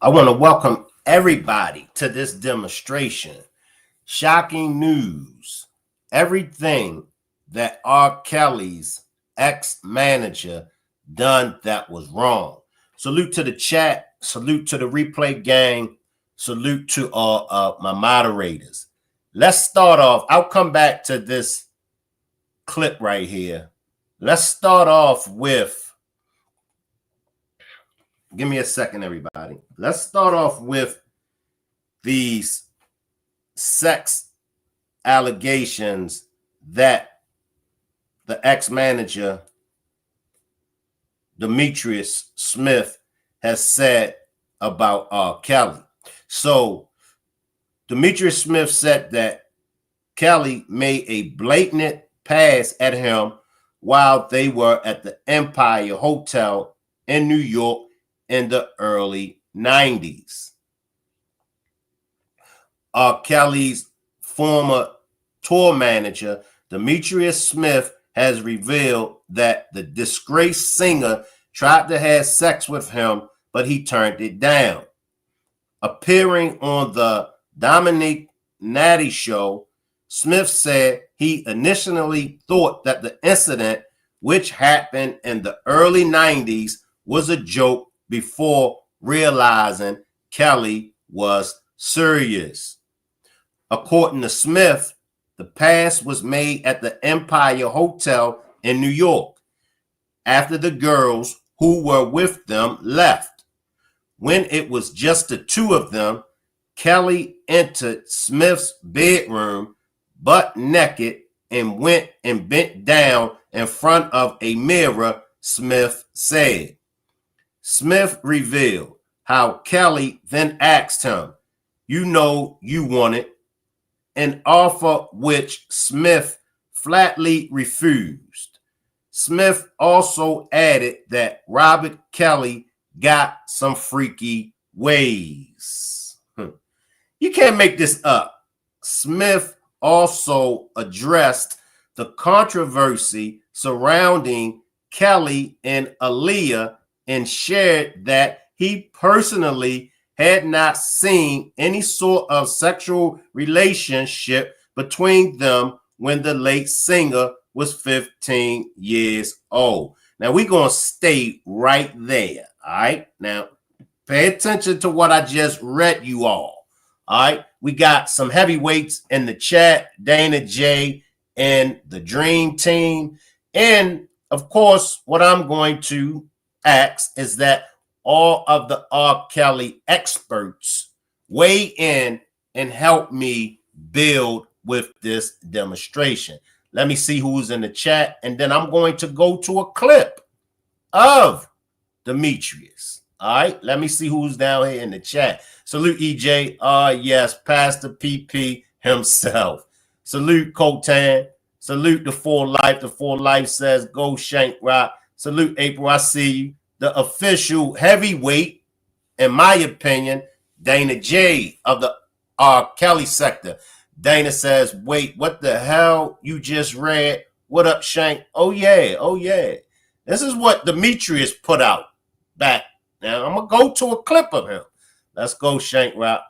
I want to welcome everybody to this demonstration. Shocking news. Everything that R. Kelly's ex-manager done that was wrong. Salute to the chat. Salute to the replay gang. Salute to my moderators. Let's start off. I'll come back to this clip right here. Let's start off with, give me a second, everybody. Let's start off with these sex allegations that the ex-manager Demetrius Smith has said about R. Kelly. So Demetrius Smith said that Kelly made a blatant pass at him while they were at the Empire Hotel in New York in the early 90s. R. Kelly's former tour manager, Demetrius Smith, has revealed that the disgraced singer tried to have sex with him, but he turned it down. Appearing on the Dominic Natty show, Smith said he initially thought that the incident, which happened in the early 90s, was a joke before realizing Kelly was serious. According to Smith, the pass was made at the Empire Hotel in New York after the girls who were with them left. When it was just the two of them, Kelly entered Smith's bedroom butt naked and went and bent down in front of a mirror, Smith said. Smith revealed how Kelly then asked him, "You know you want it," an offer which Smith flatly refused. Smith also added that Robert Kelly got some freaky ways. You can't make this up. Smith also addressed the controversy surrounding Kelly and Aaliyah and shared that he personally had not seen any sort of sexual relationship between them when the late singer was 15 years old. Now, we're going to stay right there. All right. Now, pay attention to what I just read you all. All right. We got some heavyweights in the chat, Dana J and the Dream Team. And of course, what I'm going to ask is that all of the R. Kelly experts weigh in and help me build with this demonstration. Let me see who's in the chat, and then I'm going to go to a clip of Demetrius. All right, let me see who's down here in the chat. Salute EJ. Yes, Pastor PP himself. Salute Kotan. Salute the Full Life. The Full Life says go Shank Rock. Salute April. I see you. The official heavyweight, in my opinion, Dana J of the R. Kelly sector. Dana says, wait, what the hell you just read? What up, Shank? Oh, yeah. Oh, yeah. This is what Demetrius put out back. Now, I'm going to go to a clip of him. Let's go, Shank Rock.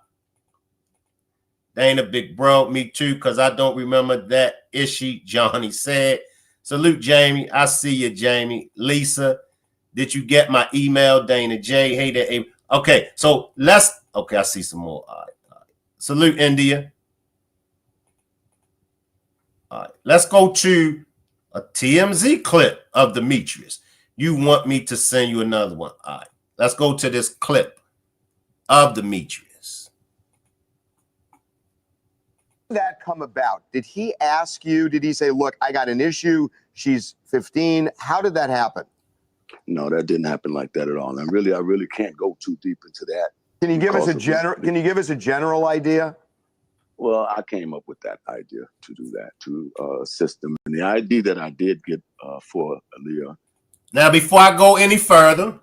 Dana, big bro, me too, because I don't remember that issue, Johnny said. Salute, Jamie. I see you, Jamie. Lisa, did you get my email, Dana J? Hey there. Okay, so let's, okay, I see some more. All right. Salute, India. All right, let's go to a TMZ clip of Demetrius. You want me to send you another one? All right, let's go to this clip of Demetrius. How did that come about? Did he ask you? Did he say, look, I got an issue. She's 15. How did that happen? No, that didn't happen like that at all. And I really can't go too deep into that. Can you give us a general idea? Well, I came up with that idea to do that, to assist them. And the idea that I did get for Aaliyah. Now, before I go any further,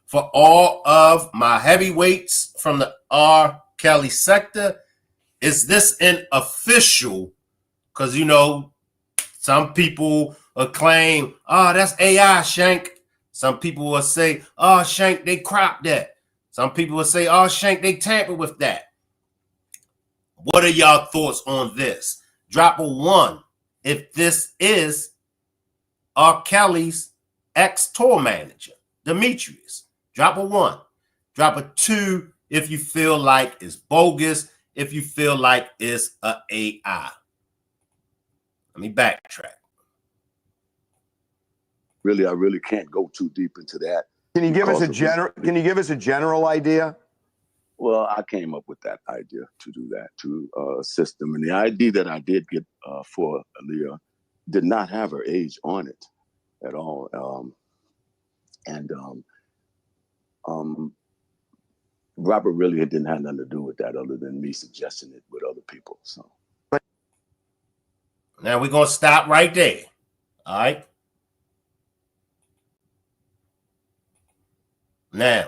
for all of my heavyweights from the R. Kelly sector, is this an official? Because, you know, some people claim, oh, that's AI, Shank. Some people will say, oh, Shank, they cropped that. Some people will say, oh, Shank, they tampered with that. What are y'all thoughts on this? Drop a 1 if this is R. Kelly's ex-tour manager, Demetrius. Drop a 1. Drop a 2 if you feel like it's bogus, if you feel like it's a AI. Let me backtrack. Really, I really can't go too deep into that. Can you give us a general idea? Well, I came up with that idea to do that, to assist them. And the ID that I did get for Aaliyah did not have her age on it at all. Robert really didn't have nothing to do with that other than me suggesting it with other people. So now we're going to stop right there. All right. Now,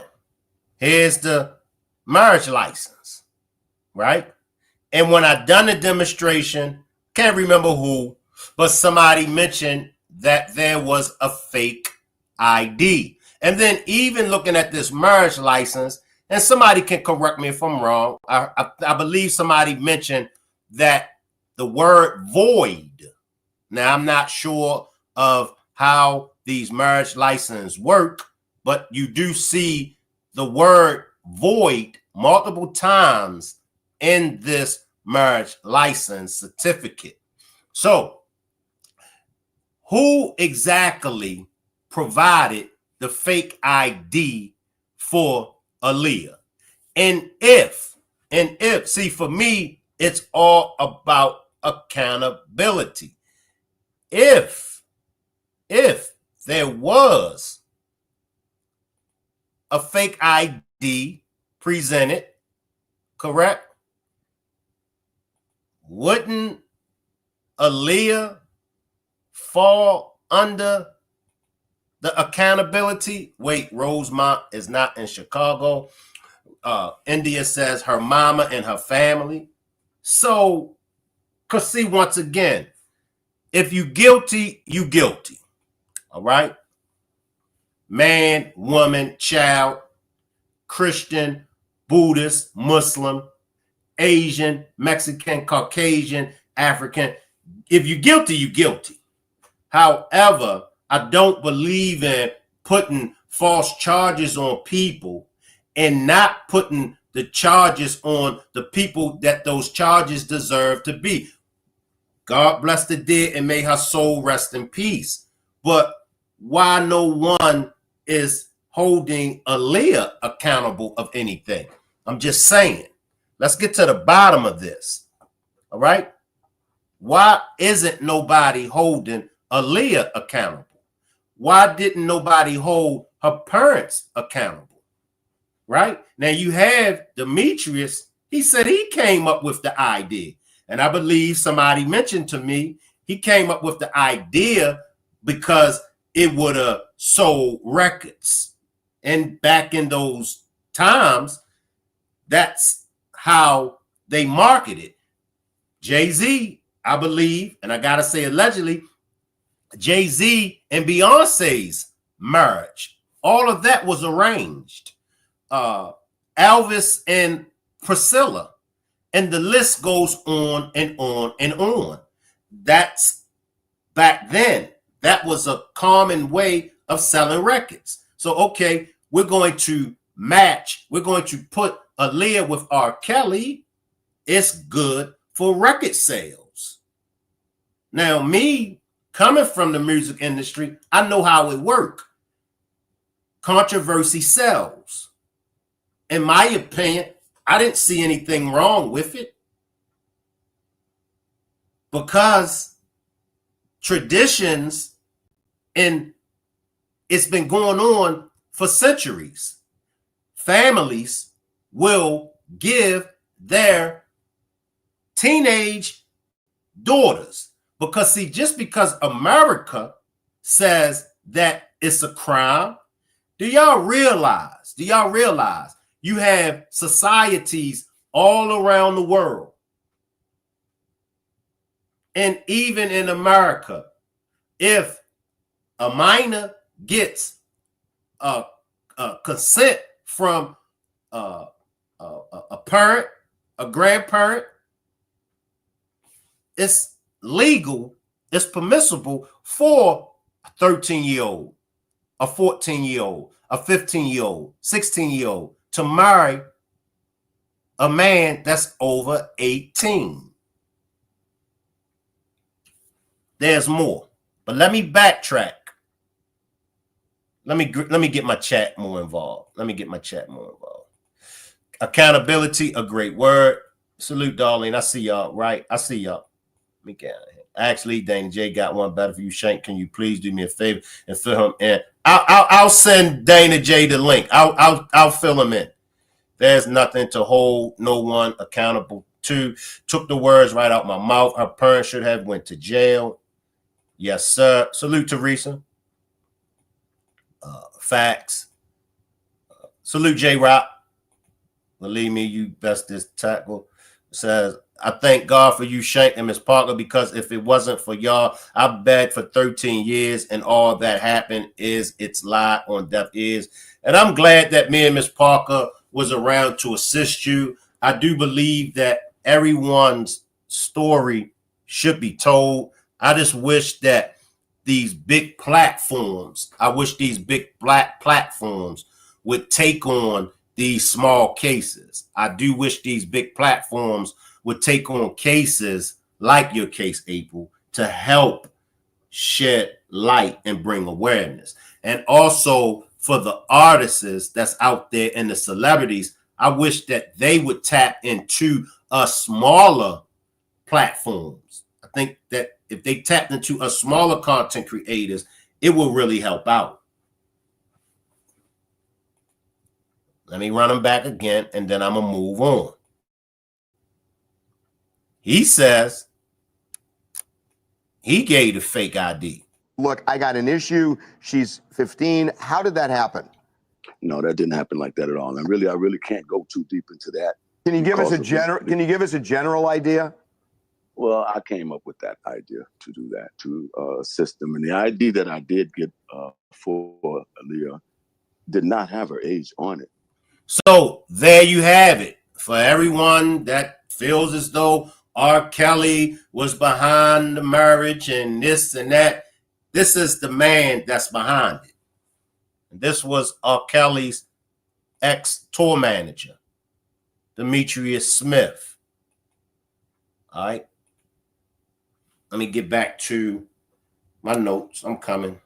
here's the marriage license, right? And when I done the demonstration, can't remember who, but somebody mentioned that there was a fake ID. And then even looking at this marriage license, and somebody can correct me if I'm wrong, I believe somebody mentioned that the word void. Now, I'm not sure of how these marriage licenses work, but you do see the word void multiple times in this marriage license certificate. So, who exactly provided the fake ID for Aaliyah? And if, see, for me, it's all about accountability. If there was a fake ID presented, correct? Wouldn't Aaliyah fall under the accountability? Wait, Rosemont is not in Chicago. India says her mama and her family. So, because see, once again, if you guilty, you guilty. All right? Man, woman, child, Christian, Buddhist, Muslim, Asian, Mexican, Caucasian, African. If you're guilty, you're guilty. However, I don't believe in putting false charges on people and not putting the charges on the people that those charges deserve to be. God bless the dead and may her soul rest in peace. But why no one is holding Aaliyah accountable of anything? I'm just saying. Let's get to the bottom of this. All right? Why isn't nobody holding Aaliyah accountable? Why didn't nobody hold her parents accountable? Right? Now you have Demetrius. He said he came up with the idea. And I believe somebody mentioned to me, he came up with the idea because it would have sold records. And back in those times, that's how they marketed. Jay-Z, I believe, and I got to say allegedly, Jay-Z and Beyonce's marriage, all of that was arranged. Elvis and Priscilla, and the list goes on and on and on. That's back then. That was a common way of selling records. So, okay, we're going to match. We're going to put Aaliyah with R. Kelly. It's good for record sales. Now, me coming from the music industry, I know how it works. Controversy sells. In my opinion, I didn't see anything wrong with it because traditions, and it's been going on for centuries. Families will give their teenage daughters, because see, just because America says that it's a crime, do y'all realize you have societies all around the world, and even in America, if a minor gets consent from a parent, a grandparent, it's legal, it's permissible for a 13-year-old, a 14-year-old, a 15-year-old, 16-year-old to marry a man that's over 18. There's more, but let me backtrack. Let me get my chat more involved. Accountability, a great word. Salute, Darlene. I see y'all, right? I see y'all. Let me get out of here. Actually, Dana J got one better for you, Shank. Can you please do me a favor and fill him in? I'll send Dana J the link. I'll fill him in. There's nothing to hold no one accountable to. Took the words right out my mouth. Her parents should have went to jail. Yes, sir. Salute, Teresa. Facts. Salute, J-Rock. Believe me, you best this tackle. Says, I thank God for you, Shank and Miss Parker, because if it wasn't for y'all, I begged for 13 years and all that happened is it's lie on deaf ears. And I'm glad that me and Miss Parker was around to assist you. I do believe that everyone's story should be told. I just wish that these big platforms, would take on these small cases. I do wish these big platforms would take on cases like your case, April, to help shed light and bring awareness. And also for the artists that's out there and the celebrities, I wish that they would tap into a smaller platforms. I think that if they tapped into a smaller content creators, it will really help out. Let me run them back again, and then I'm going to move on. He says he gave the fake ID. Look, I got an issue. She's 15. How did that happen? No, that didn't happen like that at all. And really, I really can't go too deep into that. Can you give us a general idea? Well, I came up with that idea to do that, to system. And the ID that I did get for Aaliyah did not have her age on it. So there you have it. For everyone that feels as though R. Kelly was behind the marriage and this and that, this is the man that's behind it. And this was R. Kelly's ex-tour manager, Demetrius Smith. All right. Let me get back to my notes. I'm coming.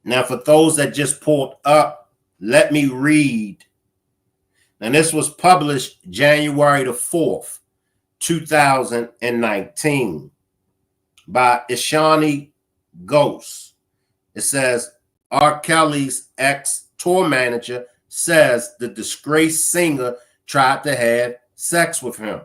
Now, for those that just pulled up, let me read. And this was published January the 4th, 2019 by Ishani Ghost. It says, R. Kelly's ex-tour manager says the disgraced singer tried to have sex with him.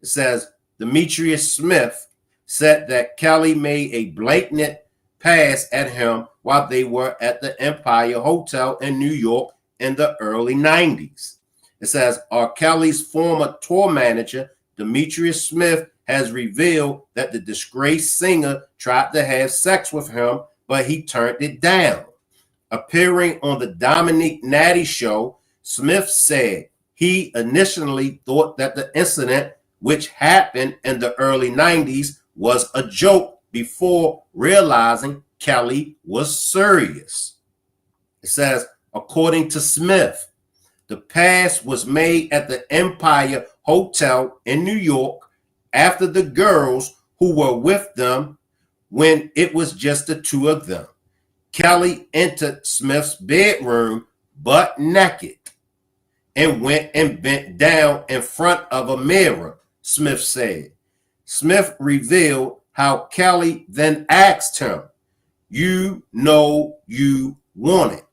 It says, Demetrius Smith said that Kelly made a blatant pass at him while they were at the Empire Hotel in New York in the early 90s. It says, R. Kelly's former tour manager, Demetrius Smith, has revealed that the disgraced singer tried to have sex with him, but he turned it down. Appearing on the Dominic Natty show, Smith said he initially thought that the incident, which happened in the early 90s, was a joke before realizing Kelly was serious. It says, according to Smith, the pass was made at the Empire Hotel in New York after the girls who were with them when it was just the two of them. Kelly entered Smith's bedroom butt naked and went and bent down in front of a mirror, Smith said. Smith revealed how Kelly then asked him, "You know you want it,"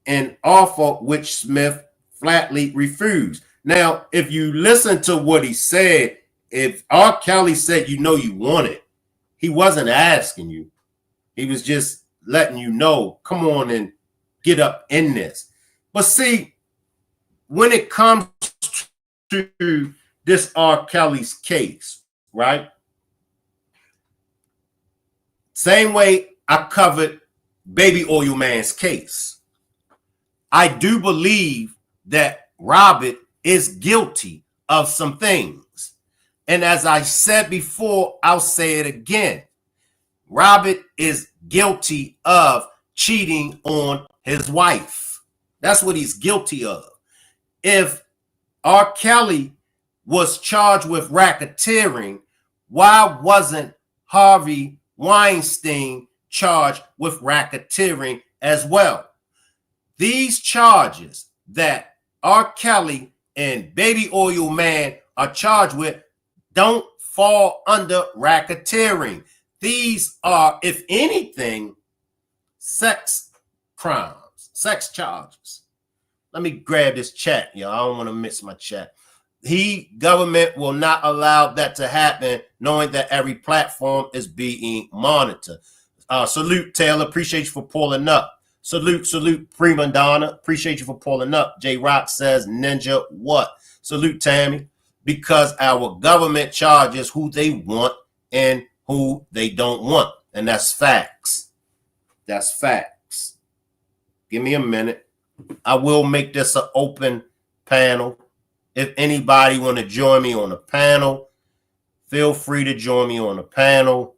an offer which Smith flatly refused. Now, if you listen to what he said, if R. Kelly said, "You know you want it," he wasn't asking you. He was just letting you know, come on and get up in this. But see, when it comes to this R. Kelly's case, right? Same way I covered Baby Oil Man's case. I do believe that Robert is guilty of some things. And as I said before, I'll say it again. Robert is guilty of cheating on his wife. That's what he's guilty of. If R. Kelly was charged with racketeering, why wasn't Harvey Weinstein charged with racketeering as well? These charges that R. Kelly and Baby Oil Man are charged with don't fall under racketeering. These are, if anything, sex crimes, sex charges. Let me grab this chat, y'all. I don't want to miss my chat. Government will not allow that to happen, knowing that every platform is being monitored. Salute, Taylor. Appreciate you for pulling up. Salute, Prima Donna. Appreciate you for pulling up. J Rock says, Ninja, what? Salute, Tammy. Because our government charges who they want and who they don't want. And that's facts. That's facts. Give me a minute. I will make this an open panel. If anybody want to join me on the panel, feel free to join me on the panel.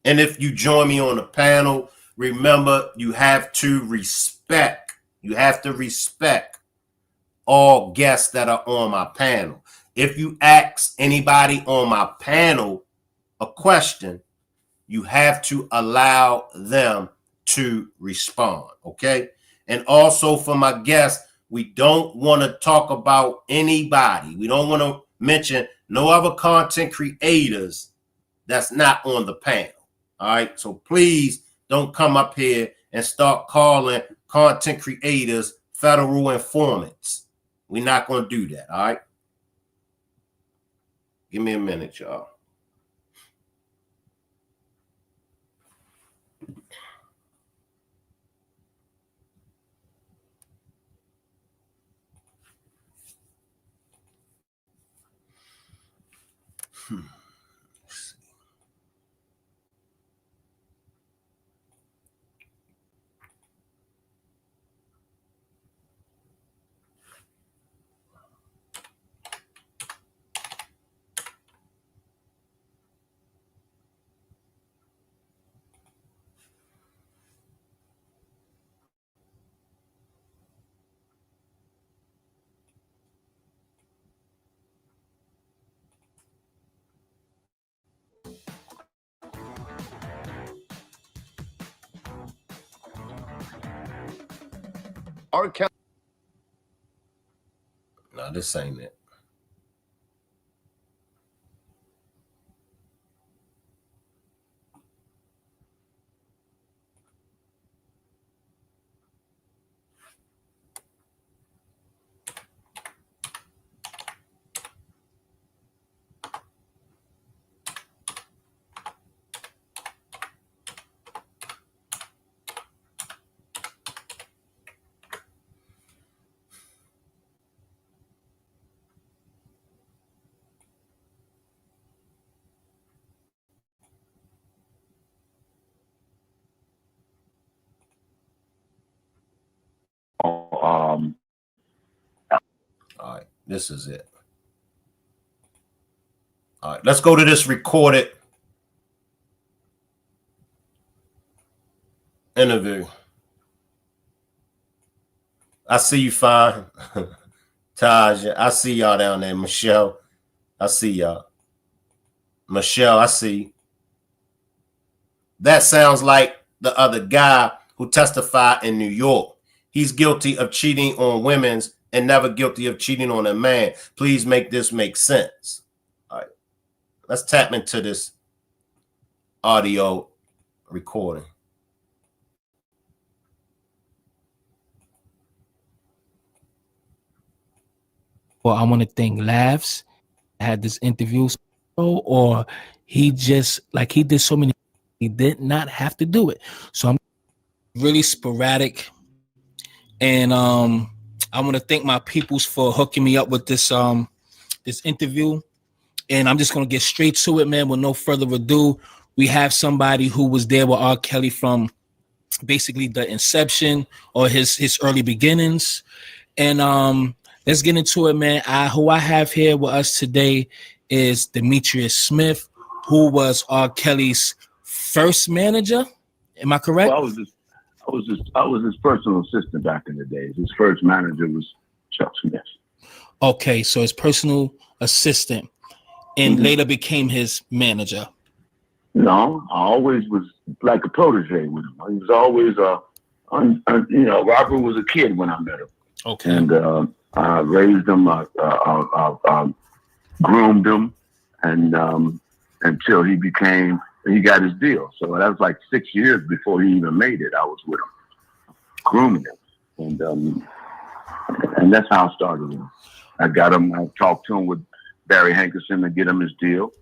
And if you join me on the panel, remember you have to respect. You have to respect all guests that are on my panel. If you ask anybody on my panel a question, you have to allow them to respond, okay? And also for my guests, we don't want to talk about anybody. We don't want to mention no other content creators that's not on the panel, all right? So please don't come up here and start calling content creators federal informants. We're not going to do that, all right? Give me a minute, y'all. R. Kelly. No, this ain't it. All right, this is it. All right, let's go to this recorded interview. I see you fine. Taja, I see y'all down there. Michelle, I see y'all. Michelle, I see. That sounds like the other guy who testified in New York. He's guilty of cheating on women's and never guilty of cheating on a man. Please make this make sense. All right. Let's tap into this audio recording. Well, I want to thank Laughs. I had this interview, or he just, like, he did so many, he did not have to do it. So I'm really sporadic And I want to thank my peoples for hooking me up with this interview. And I'm just gonna get straight to it, man. With no further ado, we have somebody who was there with R. Kelly from basically the inception or his early beginnings. And let's get into it, man. Who I have here with us today is Demetrius Smith, who was R. Kelly's first manager. Am I correct? Well, I was his personal assistant back in the days. His first manager was Chuck Smith. Okay, so his personal assistant, and later became his manager. No, I always was like a protege with him. He was always Robert was a kid when I met him. Okay, and I raised him, groomed him, and until he got his deal. So that was like 6 years before he even made it. I was with him, grooming him, and that's how I started him. I got him. I talked to him with Barry Hankerson to get him his deal.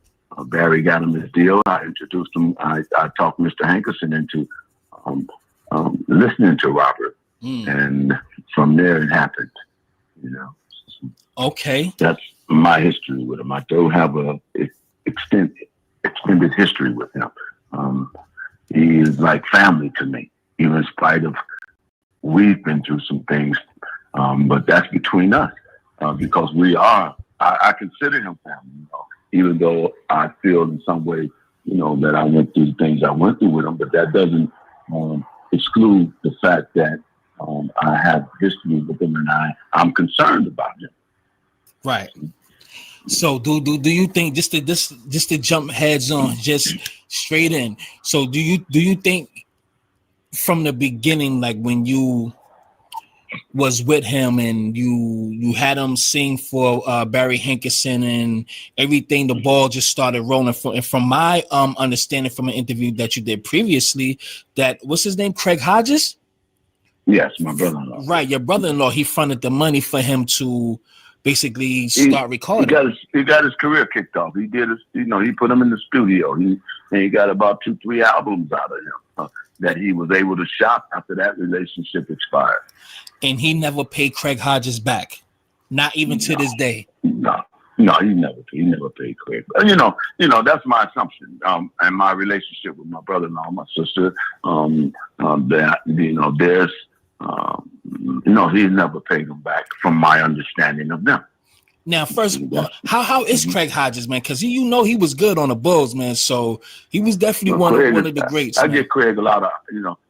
Barry got him his deal. I introduced him. I talked Mr. Hankerson into listening to Robert, and from there it happened. You know. Okay. That's my history with him. I don't have a extended history with him. He is like family to me, even in spite of we've been through some things, but that's between us because I consider him family, you know, even though I feel in some way, you know, that I went through the things I went through with him, but that doesn't exclude the fact that I have history with him and I'm concerned about him. Right. So do you think just to jump heads on, just straight in? So do you think from the beginning, like when you was with him and you had him sing for Barry Hankerson and everything, the ball just started rolling? From my understanding from an interview that you did previously, that what's his name, Craig Hodges? Yes, my brother-in-law. Right, your brother-in-law. He fronted the money for him to basically start recording. He got his career kicked off. He did he put him in the studio. He got about 2-3 albums out of him that he was able to shop after that relationship expired. And he never paid Craig Hodges back, not even to this day. No, he never paid Craig. You know, that's my assumption. And my relationship with my brother-in-law, my sister, there's. He never paid them back, from my understanding of them. Now, first, how is Craig Hodges, man? Because he was good on the Bulls, man. So he was definitely one of the greats. I get Craig a lot of,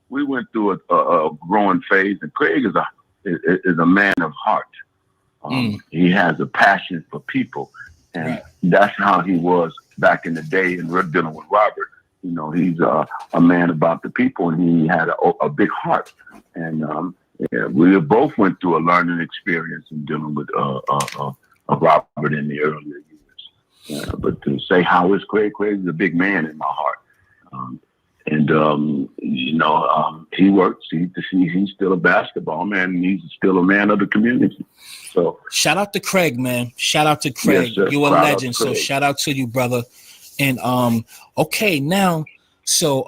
we went through a growing phase, and Craig is a man of heart. He has a passion for people, and that's how he was back in the day. And we're dealing with Robert. He's a man about the people, and he had a big heart. And we both went through a learning experience in dealing with Robert in the earlier years. But to say how is Craig is a big man in my heart. He works. He's still a basketball man, and he's still a man of the community. So shout out to Craig, man. Shout out to Craig. Yes, you're a legend. So shout out to you, brother. And okay, now, so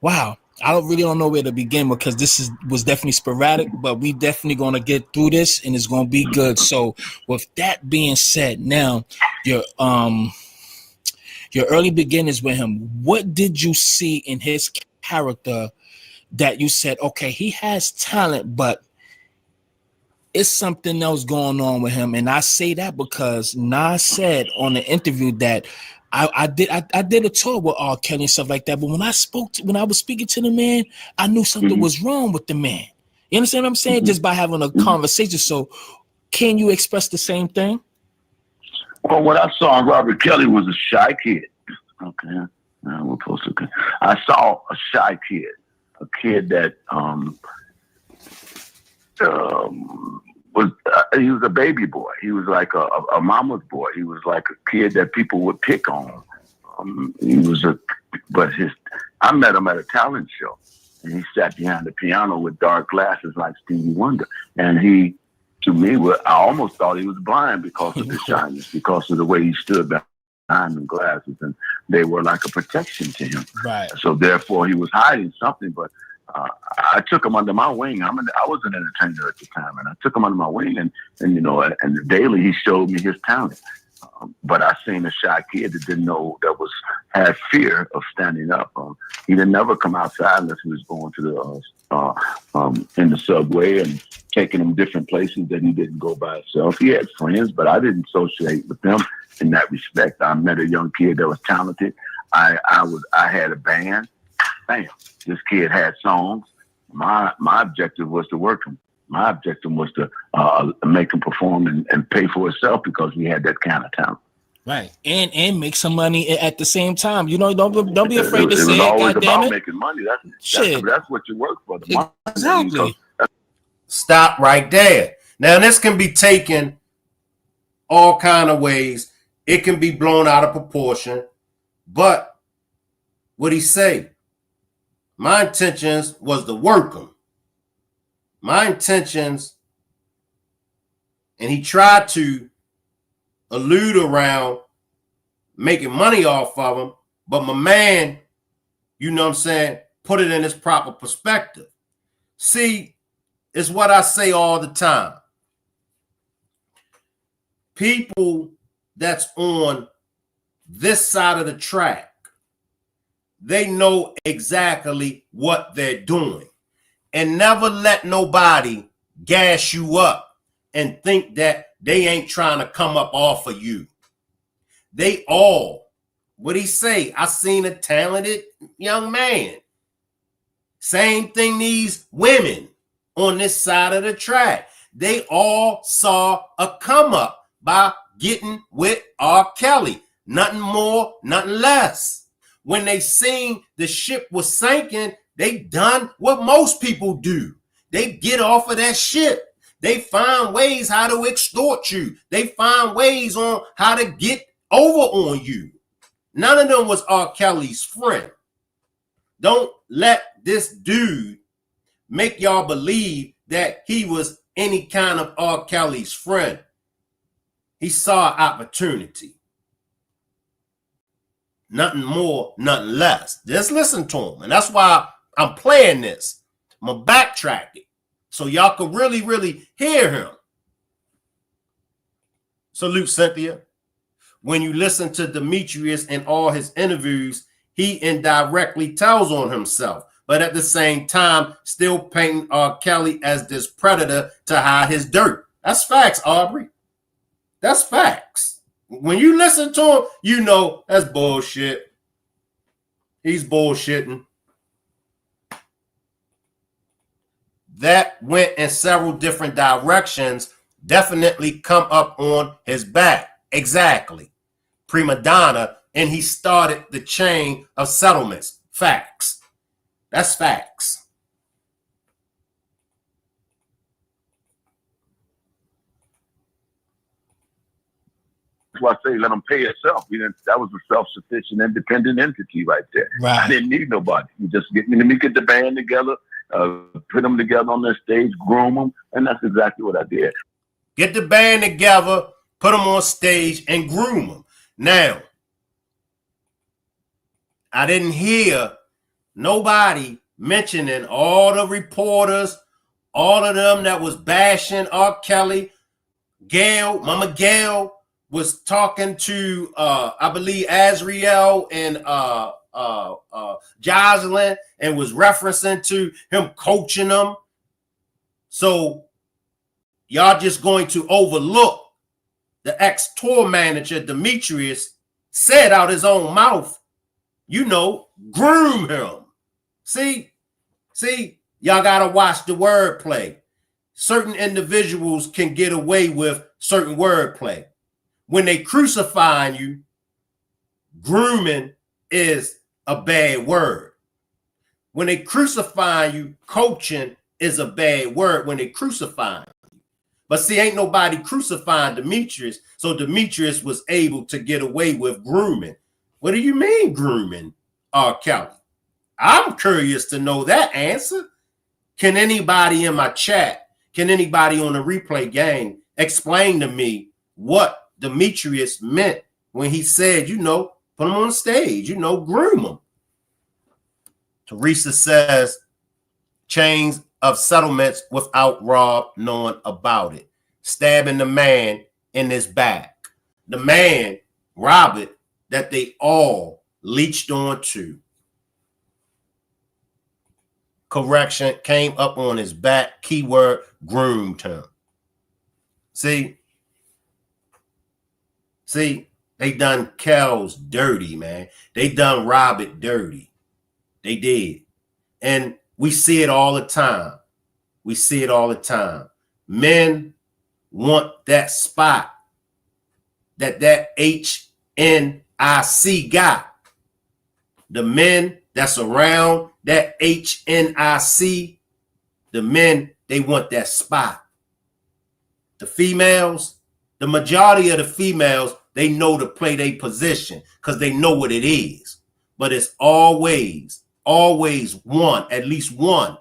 wow, I really don't know where to begin because this was definitely sporadic, but we definitely gonna get through this and it's gonna be good. So with that being said, now your early beginnings with him, what did you see in his character that you said, okay, he has talent, but it's something else going on with him? And I say that because Nas said on the interview that I did a tour with R. Kelly and stuff like that, but when I was speaking to the man, I knew something was wrong with the man. You understand what I'm saying? Just by having a conversation. So can you express the same thing? Well, what I saw in Robert Kelly was a shy kid. Okay. I saw a shy kid, a kid that he was a baby boy. He was like a mama's boy. He was like a kid that people would pick on. I met him at a talent show, and he sat behind the piano with dark glasses like Stevie Wonder. And he, to me, I almost thought he was blind because of his shyness, because of the way he stood behind the glasses, and they were like a protection to him. Right. So therefore, he was hiding something. But I took him under my wing. I was an entertainer at the time, and I took him under my wing, and daily he showed me his talent. But I seen a shy kid that didn't know, had fear of standing up. He didn't never come outside unless he was going to the in the subway and taking him different places that he didn't go by himself. He had friends, but I didn't associate with them in that respect. I met a young kid that was talented. I had a band. Bam, this kid had songs. My objective was to work him. My objective was to make him perform and pay for himself because he had that kind of talent. Right, and make some money at the same time. You know, don't be afraid to say it. It was always about it. making money. That's what you work for. The money. Exactly. Stop right there. Now this can be taken all kind of ways. It can be blown out of proportion. But what he say? My intentions was to work him. My intentions, and he tried to allude around making money off of him, but my man, you know what I'm saying, put it in its proper perspective. See, it's what I say all the time. People that's on this side of the track, they know exactly what they're doing. And never let nobody gas you up and think that they ain't trying to come up off of you. They all, what he say? I seen a talented young man. Same thing these women on this side of the track. They all saw a come up by getting with R. Kelly. Nothing more, nothing less. When they seen the ship was sinking, they done what most people do. They get off of that ship. They find ways how to extort you. They find ways on how to get over on you. None of them was R. Kelly's friend. Don't let this dude make y'all believe that he was any kind of R. Kelly's friend. He saw an opportunity. Nothing more, nothing less. Just listen to him. And that's why I'm playing this. I'm going to backtrack it so y'all can really, really hear him. Salute, Cynthia. When you listen to Demetrius in all his interviews, he indirectly tells on himself, but at the same time, still painting R. Kelly as this predator to hide his dirt. That's facts, Aubrey. That's facts. When you listen to him, you know that's bullshit. He's bullshitting. That went in several different directions, definitely come up on his back. Exactly. Prima donna, and he started the chain of settlements. Facts. That's facts. That's why I say let him pay itself. That was a self-sufficient, independent entity right there. Right. I didn't need nobody. You just let me get the band together, put them together on their stage, groom them, and that's exactly what I did. Get the band together, put them on stage, and groom them. Now, I didn't hear nobody mentioning all the reporters, all of them that was bashing R. Kelly. Gail, Mama Gail, was talking to I believe Azriel and Jocelyn, and was referencing to him coaching them. So y'all just going to overlook the ex-tour manager Demetrius said out his own mouth, you know, groom him. See, y'all gotta watch the wordplay. Certain individuals can get away with certain wordplay. When they crucifying you, grooming is a bad word. When they crucifying you, coaching is a bad word when they crucifying you. But see, ain't nobody crucifying Demetrius, so Demetrius was able to get away with grooming. What do you mean grooming, R. Kelly? I'm curious to know that answer. Can anybody in my chat, can anybody on the replay gang explain to me what Demetrius meant when he said, you know, put him on stage, you know, groom him? Teresa says, chains of settlements without Rob knowing about it, stabbing the man in his back. The man, Robert, that they all leached on to. Correction, came up on his back, keyword, groomed him. See, they done Kel's dirty, man. They done Robert dirty. They did. And we see it all the time. We see it all the time. Men want that spot that HNIC got. The men that's around that HNIC, the men, they want that spot. The females, the majority of the females, they know to play their position because they know what it is. But it's always one, at least one,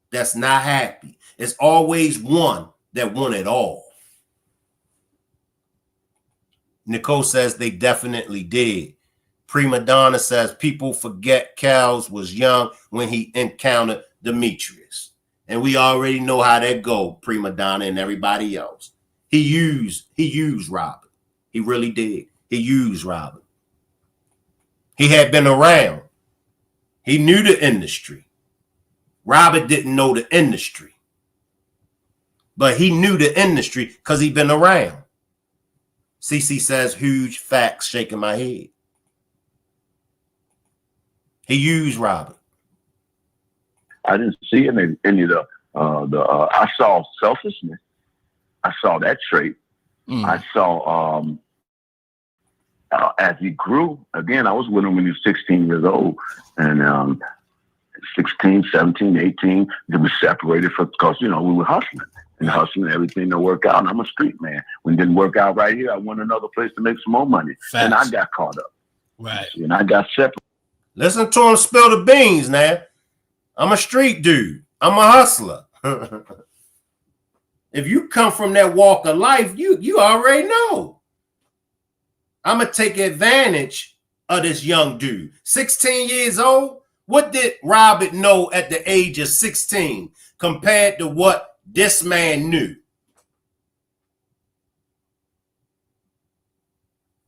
that's not happy. It's always one that want it all. Nicole says they definitely did. Prima Donna says people forget Cals was young when he encountered Demetrius. And we already know how that go, Prima Donna and everybody else. He used Robert. He really did. He used Robert. He had been around. He knew the industry. Robert didn't know the industry. But he knew the industry because he'd been around. CC says, huge facts, shaking my head. He used Robert. I didn't see any of the I saw selfishness. I saw that trait. I saw as he grew, again, I was with him when he was 16 years old. And 16, 17, 18, they were separated because, we were hustling. And hustling, everything to work out. And I'm a street man. When it didn't work out right here, I went another place to make some more money. Facts. And I got caught up. Right. And I got separated. Listen to him spill the beans now. I'm a street dude. I'm a hustler. If you come from that walk of life, you already know. I'm going to take advantage of this young dude. 16 years old. What did Robert know at the age of 16 compared to what this man knew?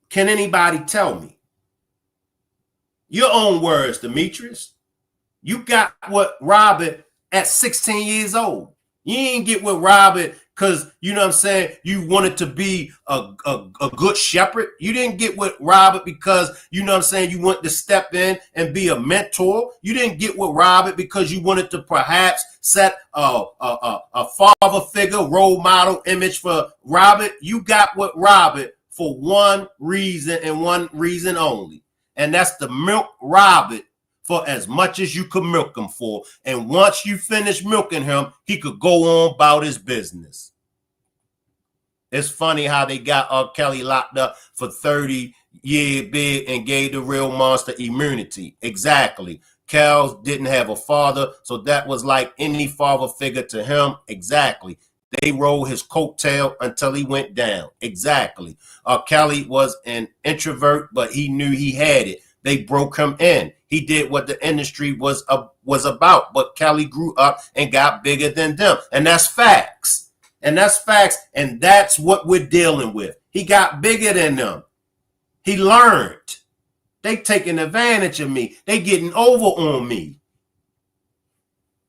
Can anybody tell me? Your own words, Demetrius. You got what Robert at 16 years old. You ain't get with Robert because, you know what I'm saying, you wanted to be a good shepherd. You didn't get with Robert because, you know what I'm saying, you wanted to step in and be a mentor. You didn't get with Robert because you wanted to perhaps set a father figure, role model image for Robert. You got with Robert for one reason and one reason only. And that's to milk Robert for as much as you could milk him for. And once you finish milking him, he could go on about his business. It's funny how they got R. Kelly locked up for 30-year bid and gave the real monster immunity. Exactly. Cal didn't have a father, so that was like any father figure to him. Exactly. They rolled his coattail until he went down. Exactly. Kelly was an introvert, but he knew he had it. They broke him in. He did what the industry was about, but Kelly grew up and got bigger than them. And that's facts. And that's facts. And that's what we're dealing with. He got bigger than them. He learned. They taking advantage of me. They getting over on me.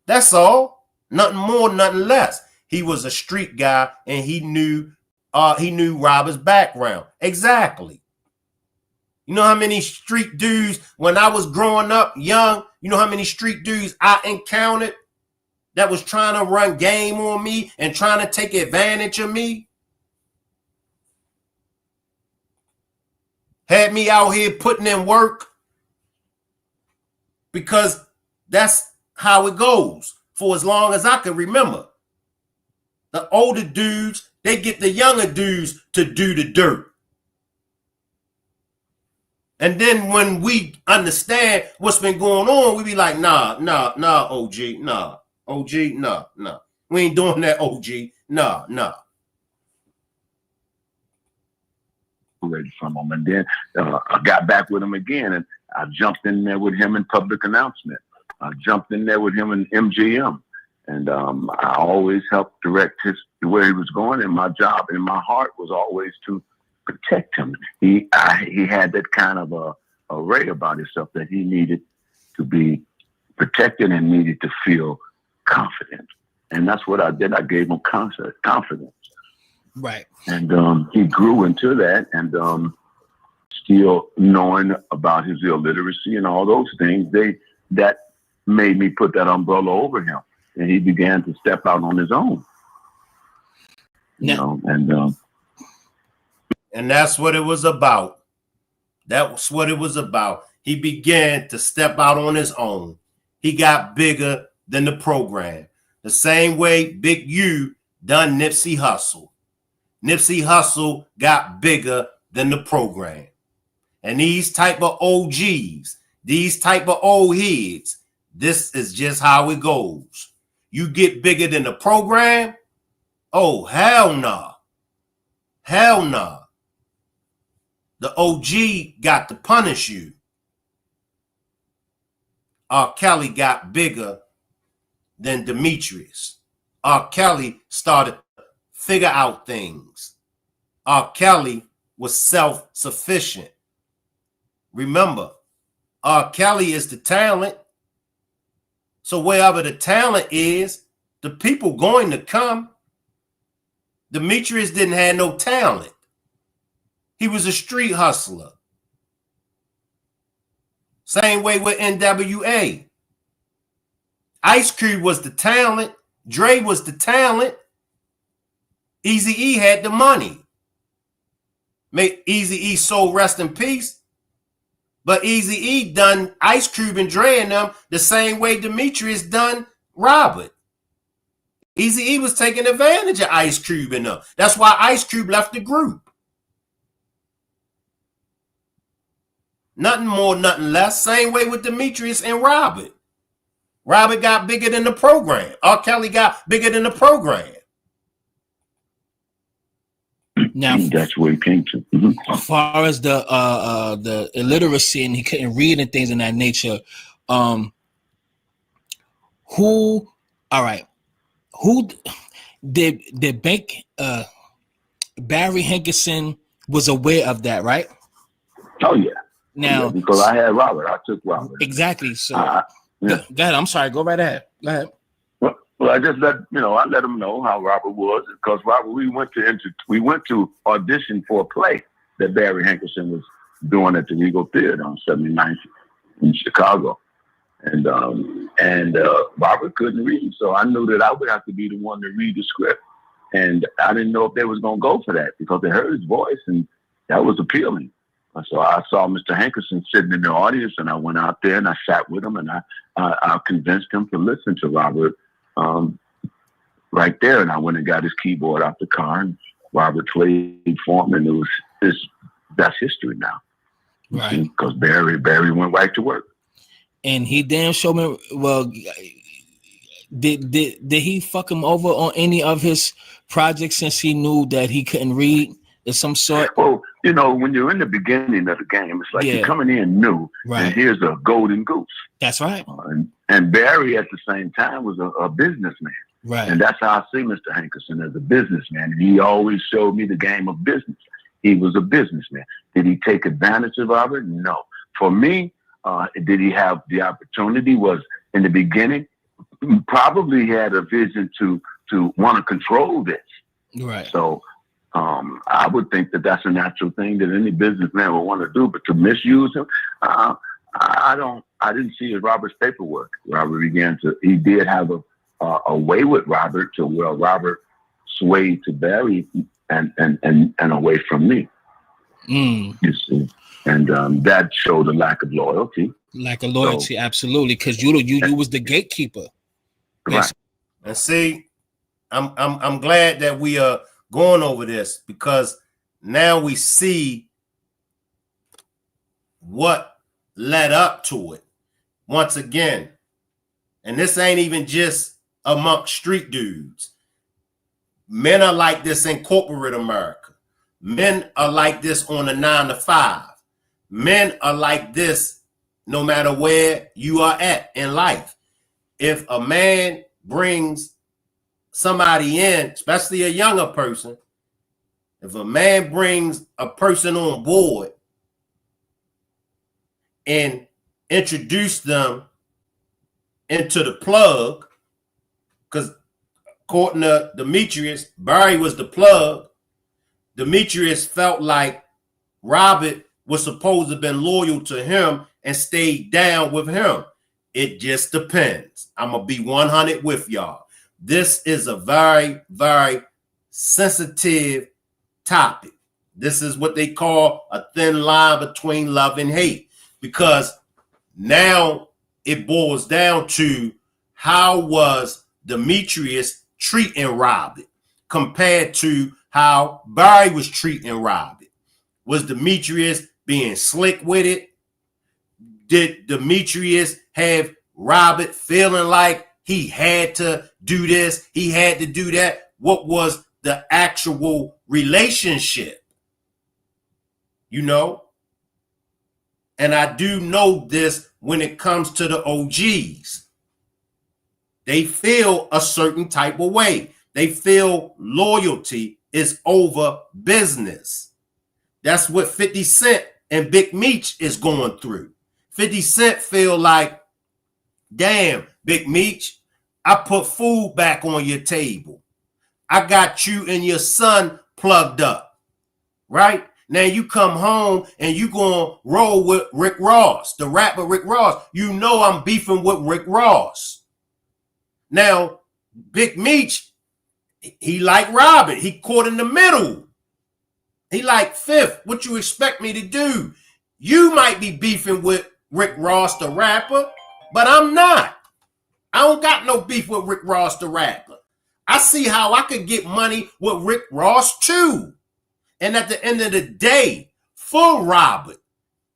That's all. Nothing more, nothing less. He was a street guy and he knew Robert's background. Exactly. You know how many street dudes, when I was growing up young, you know how many street dudes I encountered that was trying to run game on me and trying to take advantage of me? Had me out here putting in work because that's how it goes for as long as I can remember. The older dudes, they get the younger dudes to do the dirt. And then when we understand what's been going on, we be like, nah, OG, nah. OG, nah. We ain't doing that, OG. Nah. From him. And then I got back with him again, and I jumped in there with him in public announcement. I jumped in there with him in MGM, and I always helped direct where he was going. And my job and my heart was always to protect him. He had that kind of a array about himself that he needed to be protected and needed to feel confident. And that's what I did. I gave him confidence. Right. And he grew into that, and still knowing about his illiteracy and all those things, that made me put that umbrella over him. And he began to step out on his own. You know, and that's what it was about. That's what it was about. He began to step out on his own. He got bigger than the program. The same way Big U done Nipsey Hussle. Nipsey Hussle got bigger than the program. And these type of OGs, these type of old heads, this is just how it goes. You get bigger than the program? Oh, hell no. Hell no. The OG got to punish you. R. Kelly got bigger than Demetrius. R. Kelly started to figure out things. R. Kelly was self-sufficient. Remember, R. Kelly is the talent. So wherever the talent is, the people going to come. Demetrius didn't have no talent. He was a street hustler. Same way with NWA. Ice Cube was the talent. Dre was the talent. Eazy-E had the money. Make Eazy-E soul rest in peace. But Eazy-E done Ice Cube and Dre and them the same way Demetrius done Robert. Eazy-E was taking advantage of Ice Cube and them. That's why Ice Cube left the group. Nothing more, nothing less. Same way with Demetrius and Robert. Robert got bigger than the program. R. Kelly got bigger than the program. Now that's where he came to. As far as the illiteracy and he couldn't read and things of that nature, who did Bank Barry Hankerson was aware of that, right? Oh yeah. Now yeah, because I had Robert, I took Robert. Exactly. So yeah. Go ahead. I'm sorry. Go right ahead. Go ahead. Well, I just let him know how Robert was, because Robert, we went to audition for a play that Barry Hankerson was doing at the Regal Theater on 79th in Chicago, and Robert couldn't read, so I knew that I would have to be the one to read the script, and I didn't know if they was gonna go for that because they heard his voice and that was appealing. So I saw Mr. Hankerson sitting in the audience, and I went out there and I sat with him, and I convinced him to listen to Robert. Right there, and I went and got his keyboard out the car, and Robert played for him, and that's history now. Right. Because Barry went right to work. And he damn sure me. Well, did he fuck him over on any of his projects since he knew that he couldn't read of some sort? Well, when you're in the beginning of the game, it's like you're coming in new, right, and here's a golden goose. That's right. And Barry at the same time was a businessman. Right. And that's how I see Mr. Hankerson, as a businessman. And he always showed me the game of business. He was a businessman. Did he take advantage of Robert? No. For me, did he have the opportunity? Was in the beginning, probably he had a vision to want to control this. Right. So I would think that that's a natural thing that any businessman would want to do, but to misuse him, I didn't see it Robert's paperwork. He did have a way with Robert to where Robert swayed to Barry and away from me. You see, and that showed a lack of loyalty. Absolutely, because you was the gatekeeper. Right. Yes. And see, I'm glad that we are going over this, because now we see what led up to it. Once again, and this ain't even just amongst street dudes. Men are like this in corporate America. Men are like this on a 9 to 5. Men are like this no matter where you are at in life. If a man brings somebody in, especially a younger person, if a man brings a person on board and introduce them into the plug, because according to Demetrius, Barry was the plug. Demetrius felt like Robert was supposed to have been loyal to him and stayed down with him. It just depends. I'm going to be 100 with y'all. This is a very, very sensitive topic. This is what they call a thin line between love and hate, because now it boils down to how was Demetrius treating Robert compared to how Barry was treating Robert. Was Demetrius being slick with it? Did Demetrius have Robert feeling like he had to do this, he had to do that? What was the actual relationship? You know? And I do know this when it comes to the OGs. They feel a certain type of way. They feel loyalty is over business. That's what 50 Cent and Big Meech is going through. 50 Cent feel like, damn, Big Meech, I put food back on your table. I got you and your son plugged up, right? Now you come home and you gonna roll with Rick Ross, the rapper Rick Ross. You know I'm beefing with Rick Ross. Now, Big Meech, he like Robert. He caught in the middle. He like, Fifth, what you expect me to do? You might be beefing with Rick Ross, the rapper, but I'm not. I don't got no beef with Rick Ross, the rapper. I see how I could get money with Rick Ross too. And at the end of the day, for Robert,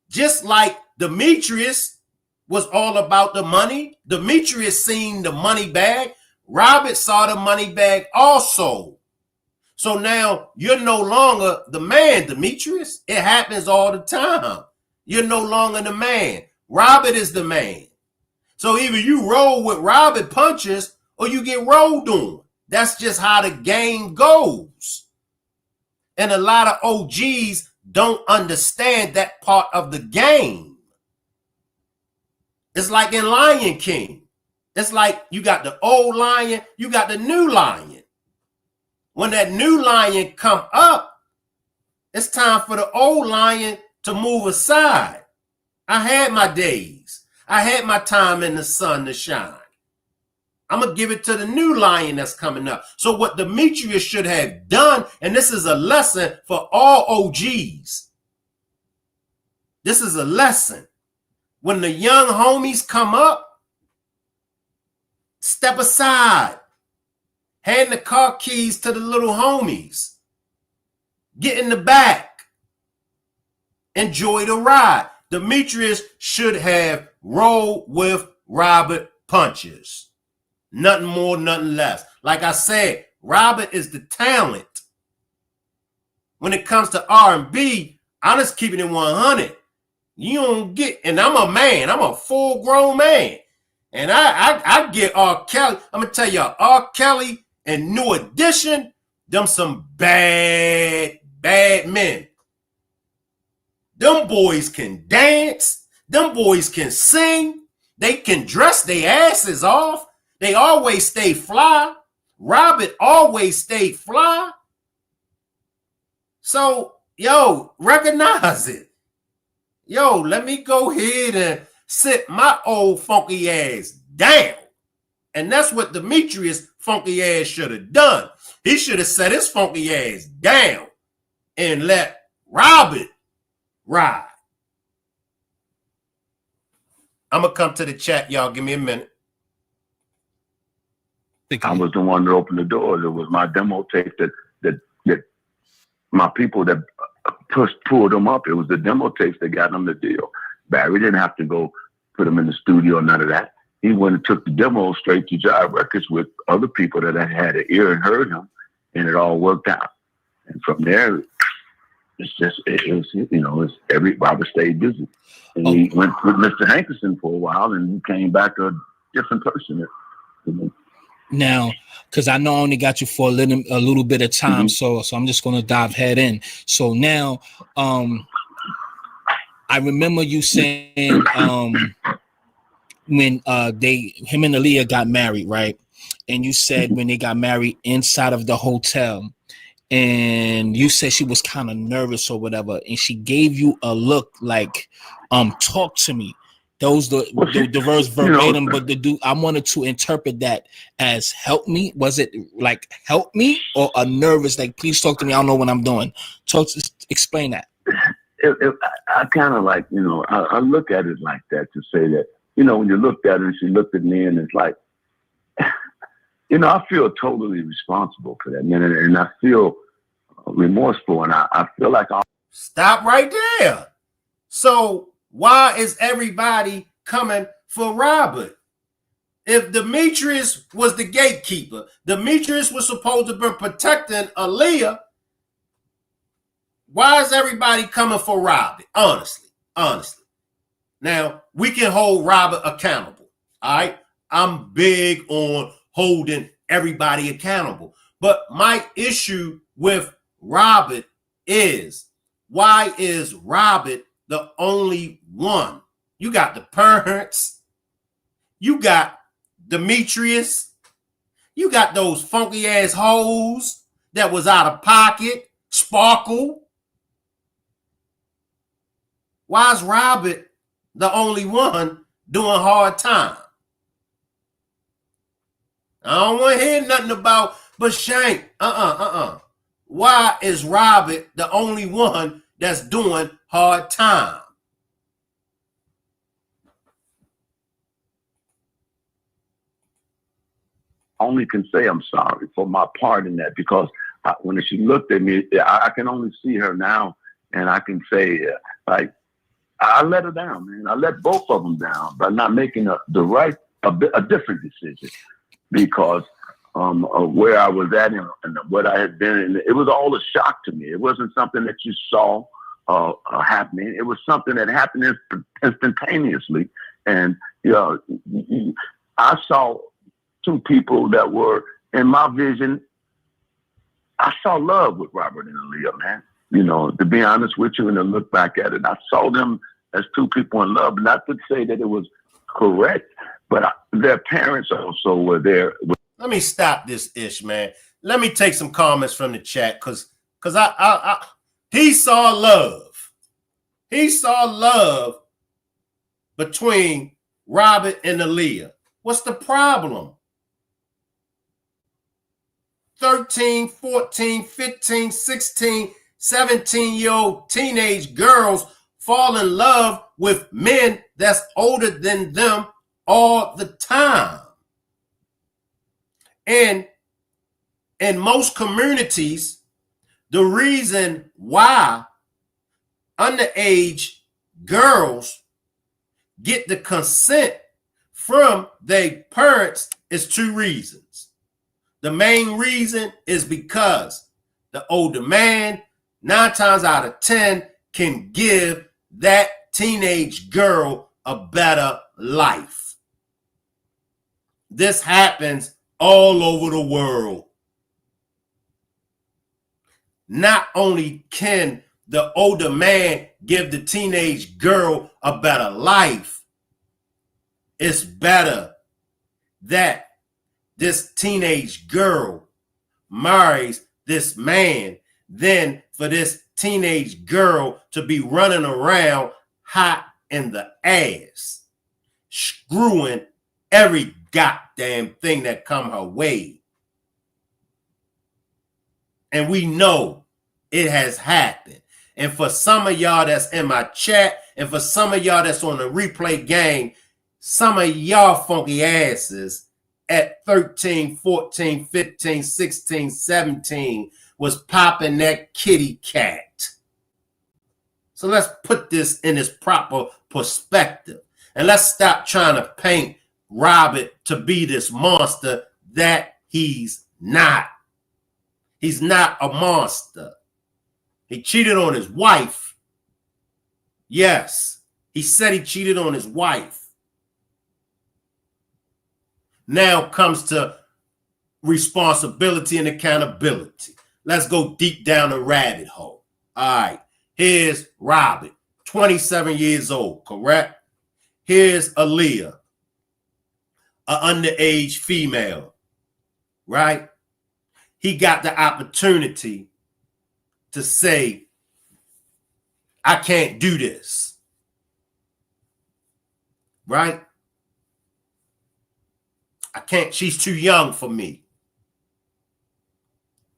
just like Demetrius was all about the money, Demetrius seen the money bag, Robert saw the money bag also. So now you're no longer the man, Demetrius. It happens all the time. You're no longer the man. Robert is the man. So either you roll with Robert punches or you get rolled on. That's just how the game goes. And a lot of OGs don't understand that part of the game. It's like in Lion King. It's like you got the old lion, you got the new lion. When that new lion come up, it's time for the old lion to move aside. I had my days. I had my time in the sun to shine. I'm going to give it to the new lion that's coming up. So what Demetrius should have done, and this is a lesson for all OGs. This is a lesson. When the young homies come up, step aside. Hand the car keys to the little homies. Get in the back. Enjoy the ride. Demetrius should have rolled with Robert punches. Nothing more, nothing less. Like I said, Robert is the talent. When it comes to R&B, I'm just keeping it 100. You don't get, and I'm a man. I'm a full-grown man. And I get R. Kelly. I'm going to tell y'all, R. Kelly and New Edition, them some bad men. Them boys can dance. Them boys can sing. They can dress their asses off. They always stay fly. Robert always stayed fly. So, yo, recognize it. Yo, let me go ahead and sit my old funky ass down. And that's what Demetrius funky ass should have done. He should have set his funky ass down and let Robert ride. I'm going to come to the chat, y'all. Give me a minute. I was the one that opened the doors. It was my demo tape that my people that pulled them up. It was the demo tapes that got them the deal. Barry didn't have to go put them in the studio, none of that. He went and took the demo straight to Jive Records with other people that had an ear and heard him, and it all worked out. And from there, it's just, it was, you know, it's Robert stayed busy. And he went with Mr. Hankerson for a while, and he came back a different person. You know? Now, because I know I only got you for a little bit of time, so I'm just gonna dive head in. So now, I remember you saying when him and Aaliyah got married, right? And you said when they got married inside of the hotel, and you said she was kind of nervous or whatever, and she gave you a look like, talk to me. Those the verse verbatim, but I wanted to interpret that as help me. Was it like help me or a nervous like please talk to me? I don't know what I'm doing. Explain that. I kind of like, you know, I look at it like that to say that, you know, when you looked at her and she looked at me and it's like, you know, I feel totally responsible for that, and I feel remorseful, and I feel like I'll stop right there. So why is everybody coming for Robert? If Demetrius was the gatekeeper, Demetrius was supposed to be protecting Aaliyah. Why is everybody coming for Robert? Honestly. Now, we can hold Robert accountable. All right. I'm big on holding everybody accountable. But my issue with Robert is, why is Robert the only one? You got the parents, you got Demetrius, you got those funky ass hoes that was out of pocket, Sparkle. Why is Robert the only one doing hard time? I don't want to hear nothing about, but Shank, Why is Robert the only one that's doing hard time? only can say I'm sorry for my part in that, because when she looked at me, I can only see her now, and I can say, like, I let her down, man. I let both of them down by not making a different decision, because where I was at and what I had been in, it was all a shock to me. It wasn't something that you saw happening. It was something that happened instantaneously. And, you know, I saw two people that were, in my vision, I saw love with Robert and Aaliyah, man. You know, to be honest with you, and to look back at it, I saw them as two people in love. Not to say that it was correct, but their parents also were there. Let me stop this ish, man. Let me take some comments from the chat, because he saw love. He saw love between Robert and Aaliyah. What's the problem? 13, 14, 15, 16, 17-year-old teenage girls fall in love with men that's older than them all the time. And in most communities, the reason why underage girls get the consent from their parents is two reasons. The main reason is because the older man, 9 times out of 10, can give that teenage girl a better life. This happens all over the world. Not only can the older man give the teenage girl a better life, it's better that this teenage girl marries this man than for this teenage girl to be running around hot in the ass, screwing every goddamn thing that come her way. And we know it has happened. And for some of y'all that's in my chat, and for some of y'all that's on the replay game, some of y'all funky asses at 13, 14, 15, 16, 17 was popping that kitty cat. So let's put this in its proper perspective. And let's stop trying to paint Robert to be this monster that he's not. He's not a monster. He cheated on his wife. Yes, he said he cheated on his wife. Now comes to responsibility and accountability. Let's go deep down the rabbit hole. All right, here's Robert, 27 years old, correct? Here's Aaliyah, an underage female, right? He got the opportunity to say, I can't do this, right? I can't, she's too young for me,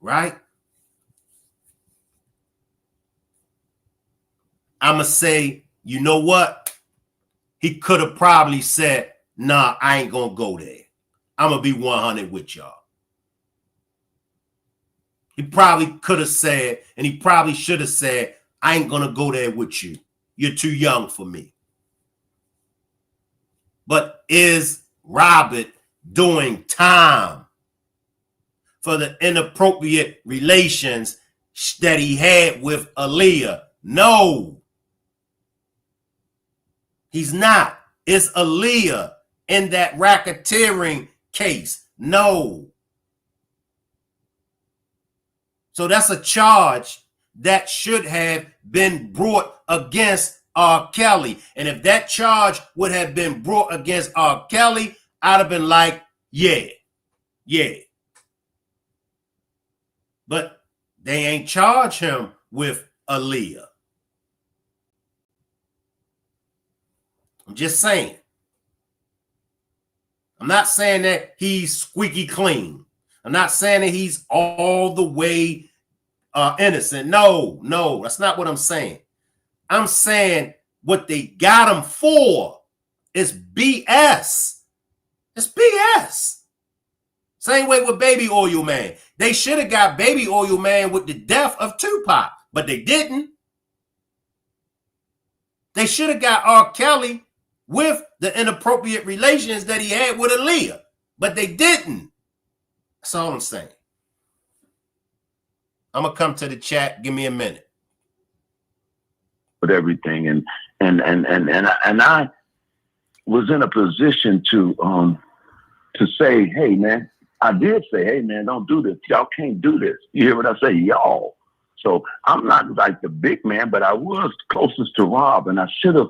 right? I'm going to say, you know what? He could have probably said, nah, I ain't going to go there. I'm going to be 100 with y'all. He probably could have said, and he probably should have said, I ain't going to go there with you. You're too young for me. But is Robert doing time for the inappropriate relations that he had with Aaliyah? No. He's not. It's Aaliyah in that racketeering case. No. So that's a charge that should have been brought against R. Kelly. And if that charge would have been brought against R. Kelly, I'd have been like, yeah. But they ain't charge him with Aaliyah. I'm just saying. I'm not saying that he's squeaky clean. I'm not saying that he's all the way innocent. No, that's not what I'm saying. I'm saying what they got him for is BS. It's BS. Same way with Baby Oil Man. They should have got Baby Oil Man with the death of Tupac, but they didn't. They should have got R. Kelly with the inappropriate relations that he had with Aaliyah, but they didn't. That's all I'm saying. I'm gonna come to the chat. Give me a minute. With everything, and I was in a position to say, hey man, I did say, hey man, don't do this. Y'all can't do this. You hear what I say, y'all? So I'm not like the big man, but I was closest to Rob, and I should have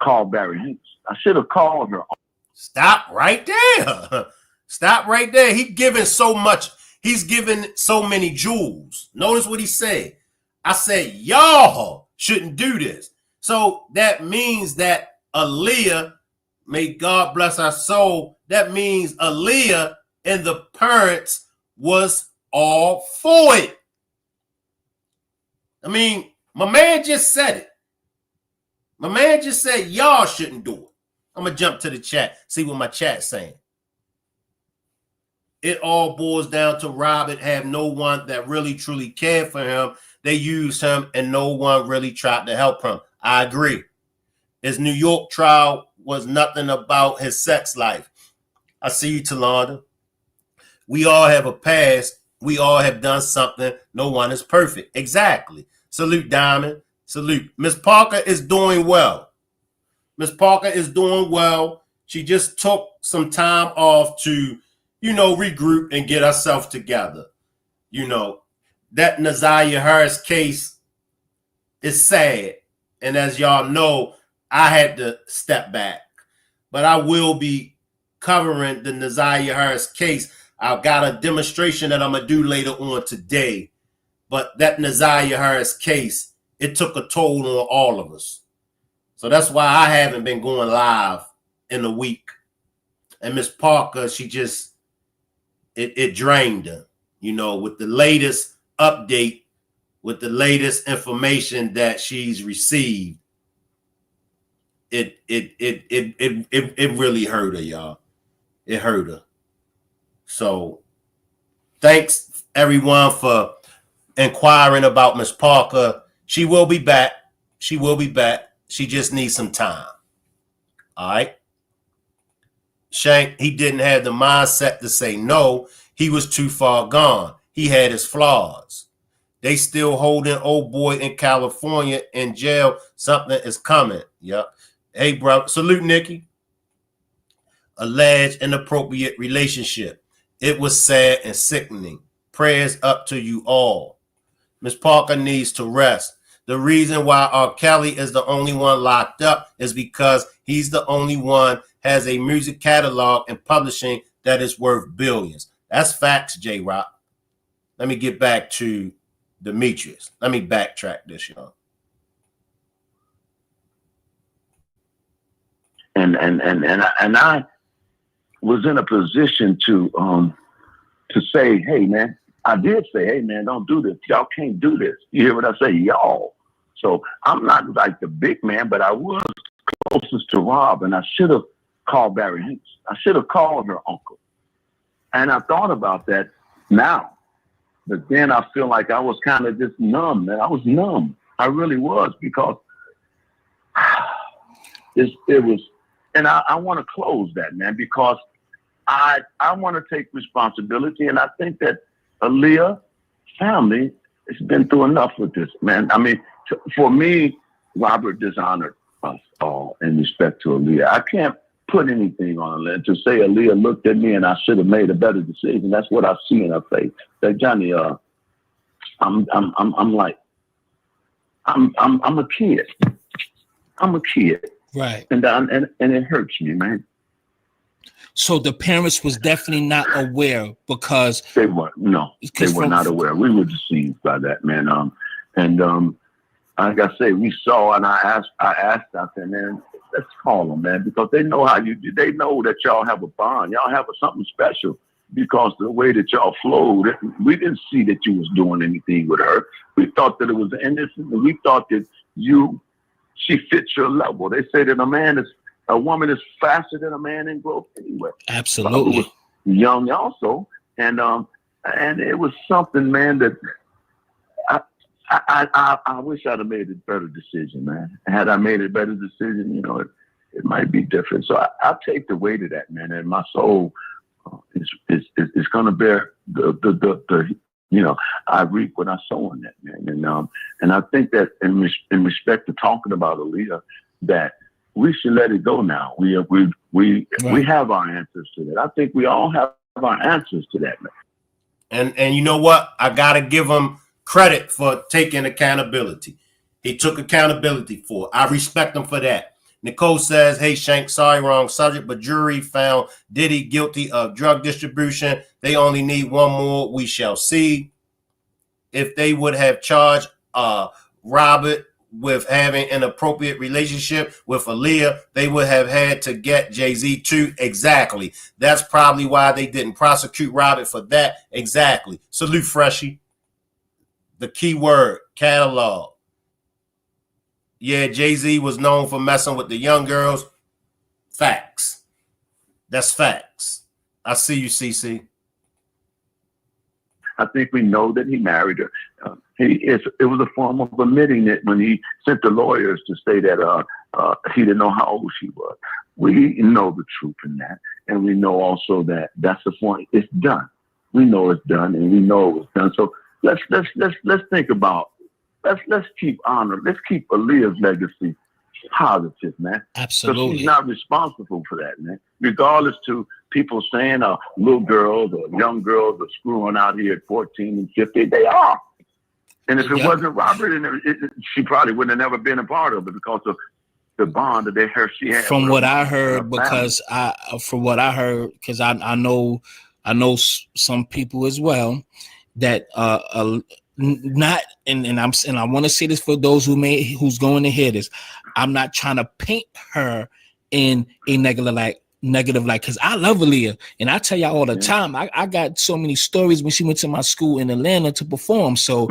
called Barry Hanks. I should have called her. Stop right there. Stop right there. He's giving so much. He's giving so many jewels. Notice what he said. I said, y'all shouldn't do this. So that means that Aaliyah, may God bless our soul, that means Aaliyah and the parents was all for it. I mean, my man just said it. My man just said y'all shouldn't do it. I'm going to jump to the chat, see what my chat's saying. It all boils down to Robert have no one that really truly cared for him. They used him and no one really tried to help him. I agree. His New York trial was nothing about his sex life. I see you, Talonda. We all have a past. We all have done something. No one is perfect. Exactly. Salute, Diamond. Salute. Miss Parker is doing well. Miss Parker is doing well. She just took some time off to, regroup and get herself together. That Nazaria Harris case is sad. And as y'all know, I had to step back. But I will be covering the Nazaria Harris case. I've got a demonstration that I'm going to do later on today. But that Nazaria Harris case, it took a toll on all of us. So that's why I haven't been going live in a week. And Miss Parker, she just, it drained her, with the latest update, with the latest information that she's received. It really hurt her, y'all. It hurt her. So thanks everyone for inquiring about Miss Parker. She will be back. She will be back. She just needs some time. All right. Shank, he didn't have the mindset to say no. He was too far gone. He had his flaws. They still holding old boy in California in jail. Something is coming. Yep. Hey, bro. Salute, Nikki. Alleged inappropriate relationship. It was sad and sickening. Prayers up to you all. Miss Parker needs to rest. The reason why R. Kelly is the only one locked up is because he's the only one has a music catalog and publishing that is worth billions. That's facts, J-Rock. Let me get back to Demetrius. Let me backtrack this, y'all. And I was in a position to say, hey man, I did say, hey man, don't do this. Y'all can't do this. You hear what I say? Y'all. So I'm not like the big man, but I was closest to Rob, and I should have called Barry Hinks. I should have called her uncle. And I thought about that now. But then I feel like I was kind of just numb, man. I was numb. I really was, because it was, and I want to close that, man, because I want to take responsibility. And I think that Aaliyah family has been through enough with this, man. I mean, for me, Robert dishonored us all in respect to Aaliyah. I can't put anything on Aaliyah. To say Aaliyah looked at me and I should have made a better decision, that's what I see in her face. Say, Johnny, I'm like, I'm a kid. I'm a kid. Right. And it hurts me, man. So the parents was definitely not aware, because they were not aware. We were deceived by that, man. Like I say, we saw, and I asked, I said, man, let's call them, man, because they know how they know that y'all have a bond. Y'all have something special, because the way that y'all flowed, we didn't see that you was doing anything with her. We thought that it was innocent, and we thought that she fits your level. They say that a woman is faster than a man in growth anyway. Absolutely. Was young also, and it was something, man, that I wish I'd have made a better decision, man. Had I made a better decision, it might be different. So I'll take the weight of that, man, and my soul is going to bear the I reap what I sow in that, man. And I think that in respect to talking about Aaliyah, that we should let it go now. We have our answers to that. I think we all have our answers to that, man. And you know what? I gotta give him credit for taking accountability. He took accountability for it. I respect him for that. Nicole says, hey, Shank, sorry, wrong subject, but jury found Diddy guilty of drug distribution. They only need one more. We shall see. If they would have charged Robert with having an appropriate relationship with Aaliyah, they would have had to get Jay-Z too. Exactly. That's probably why they didn't prosecute Robert for that. Exactly. Salute, Freshie. The key word, catalog. Yeah, Jay-Z was known for messing with the young girls. Facts. That's facts. I see you, CC. I think we know that he married her. It was a form of admitting it when he sent the lawyers to say that he didn't know how old she was. We know the truth in that, and we know also that that's the point. It's done. We know it's done, and we know it was done. So let's think about. Let's keep honor. Let's keep Aaliyah's legacy positive, man. Absolutely. Because she's not responsible for that, man. Regardless to people saying little girls or young girls are screwing out here at 14 and 15, they are. And if it wasn't Robert, she probably would have never been a part of it because of the bond that she had. From what I heard, because I know some people as well that not and I want to say this for those who's going to hear this. I'm not trying to paint her in a negative light, because I love Aaliyah, and I tell y'all all the time, I got so many stories when she went to my school in Atlanta to perform. So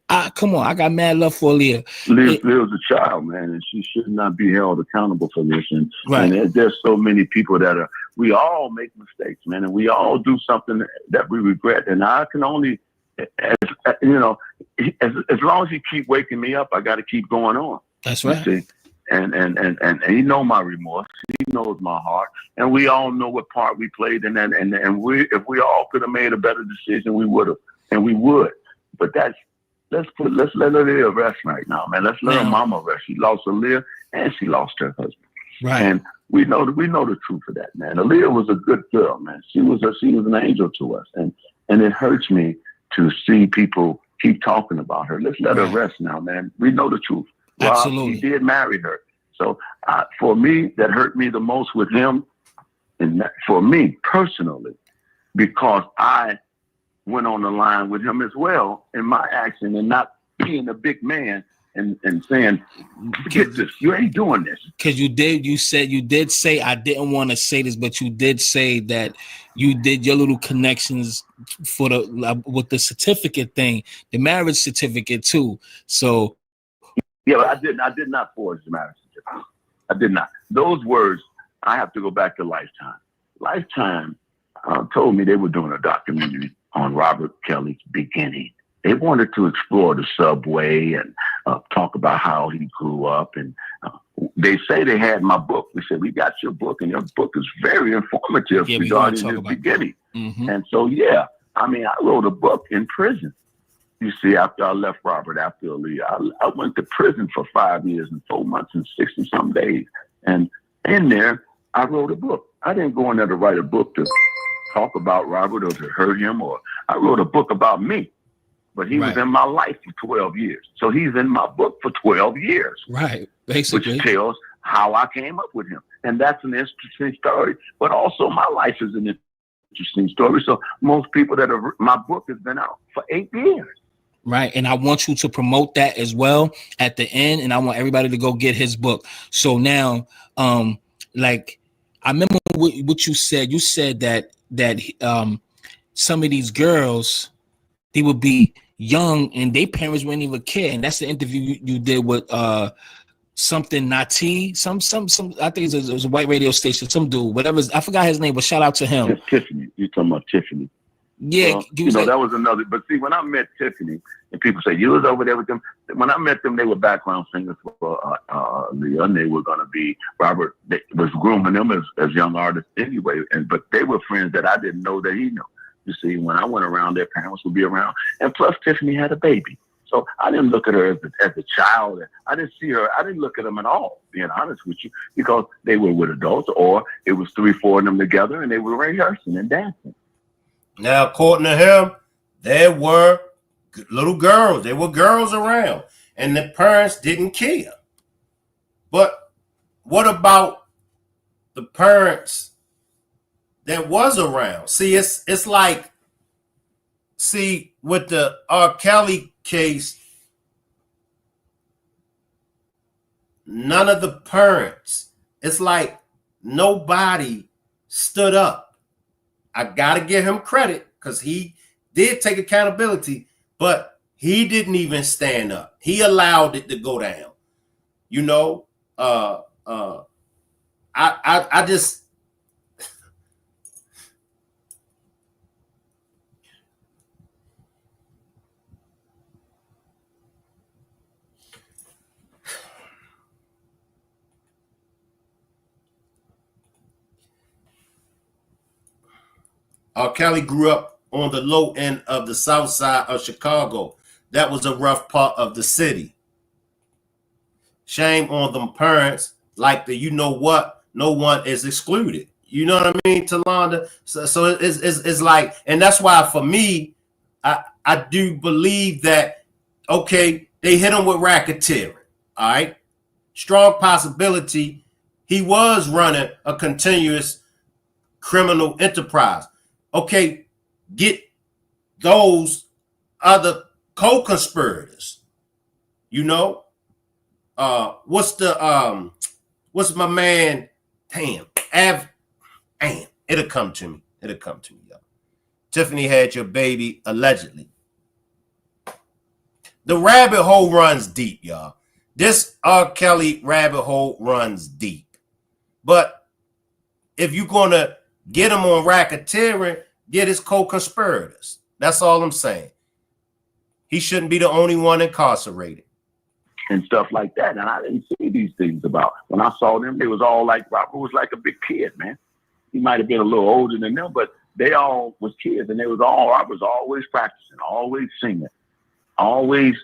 I got mad love for Aaliyah. Aaliyah was a child, man, and she should not be held accountable for this. And there's so many people that we all make mistakes, man, and we all do something that we regret. And I can only, as long as you keep waking me up, I got to keep going on. That's right. You see? And he know my remorse. He knows my heart, and we all know what part we played in that. And if we all could have made a better decision, we would have, and we would. But let's let's let Aaliyah rest right now, man. Let's let her mama rest. She lost Aaliyah and she lost her husband. Right. And we know the truth of that, man. Aaliyah was a good girl, man. She was an angel to us. And it hurts me to see people keep talking about her. Let's let her rest now, man. We know the truth. Absolutely. He did marry her. So for me, that hurt me the most with him, and for me personally, because I went on the line with him as well in my action and not being a big man and saying, forget this, you ain't doing this. Because you did say, I didn't want to say this, but you did say that you did your little connections for with the certificate thing, the marriage certificate too. So yeah, I did not forge the marriage certificate. I did not. Those words, I have to go back to Lifetime. Lifetime told me they were doing a documentary on Robert Kelly's beginning. They wanted to explore the subway and talk about how he grew up. And they say they had my book. We said, we got your book, and your book is very informative regarding his beginning. Mm-hmm. And so, yeah, I mean, I wrote a book in prison. You see, after I left Robert, after Aaliyah, I went to prison for 5 years and 4 months and 60-some days. And in there, I wrote a book. I didn't go in there to write a book to talk about Robert or to hurt him, or I wrote a book about me. But he was in my life for 12 years. So he's in my book for 12 years. Right, basically. Which tells how I came up with him. And that's an interesting story. But also my life is an interesting story. So most people my book has been out for 8 years. Right. And I want you to promote that as well at the end. And I want everybody to go get his book. So now, like, I remember what you said. You said that some of these girls, they would be young and their parents wouldn't even care. And that's the interview you did with something Nati, some I think it was a white radio station, some dude, whatever. I forgot his name, but shout out to him. It's Tiffany. You're talking about Tiffany. Yeah, that was another. But see, when I met Tiffany, and people say you was over there with them. When I met them, they were background singers for Aaliyah, and they were going to be Robert. They was grooming them as young artists anyway. But they were friends that I didn't know that he knew. You see, when I went around, their parents would be around, and plus Tiffany had a baby. So I didn't look at her as a child. I didn't see her. I didn't look at them at all, being honest with you, because they were with adults, or it was 3-4 of them together, and they were rehearsing and dancing. Now, according to him, there were little girls. There were girls around, and the parents didn't care. But what about the parents that was around? See, it's like, see, with the R. Kelly case, none of the parents, it's like nobody stood up. I gotta give him credit because he did take accountability, but he didn't even stand up. He allowed it to go down. You know, I just R. Kelly grew up on the low end of the south side of Chicago. That was a rough part of the city. Shame on them parents, like the, you know what, no one is excluded. You know what I mean, Talonda? So it's like, and that's why for me, I do believe that, okay, they hit him with racketeering, all right? Strong possibility he was running a continuous criminal enterprise. Okay, get those other co-conspirators. You know, what's my man? Damn, it'll come to me. It'll come to me, y'all. Tiffany had your baby allegedly. The rabbit hole runs deep, y'all. This R. Kelly rabbit hole runs deep. But if you're gonna get him on racketeering, get his co-conspirators. That's all I'm saying. He shouldn't be the only one incarcerated. And stuff like that. And I didn't see these things about. When I saw them, they was all like, Robert was like a big kid, man. He might have been a little older than them, but they all was kids. And I was always practicing, always singing. always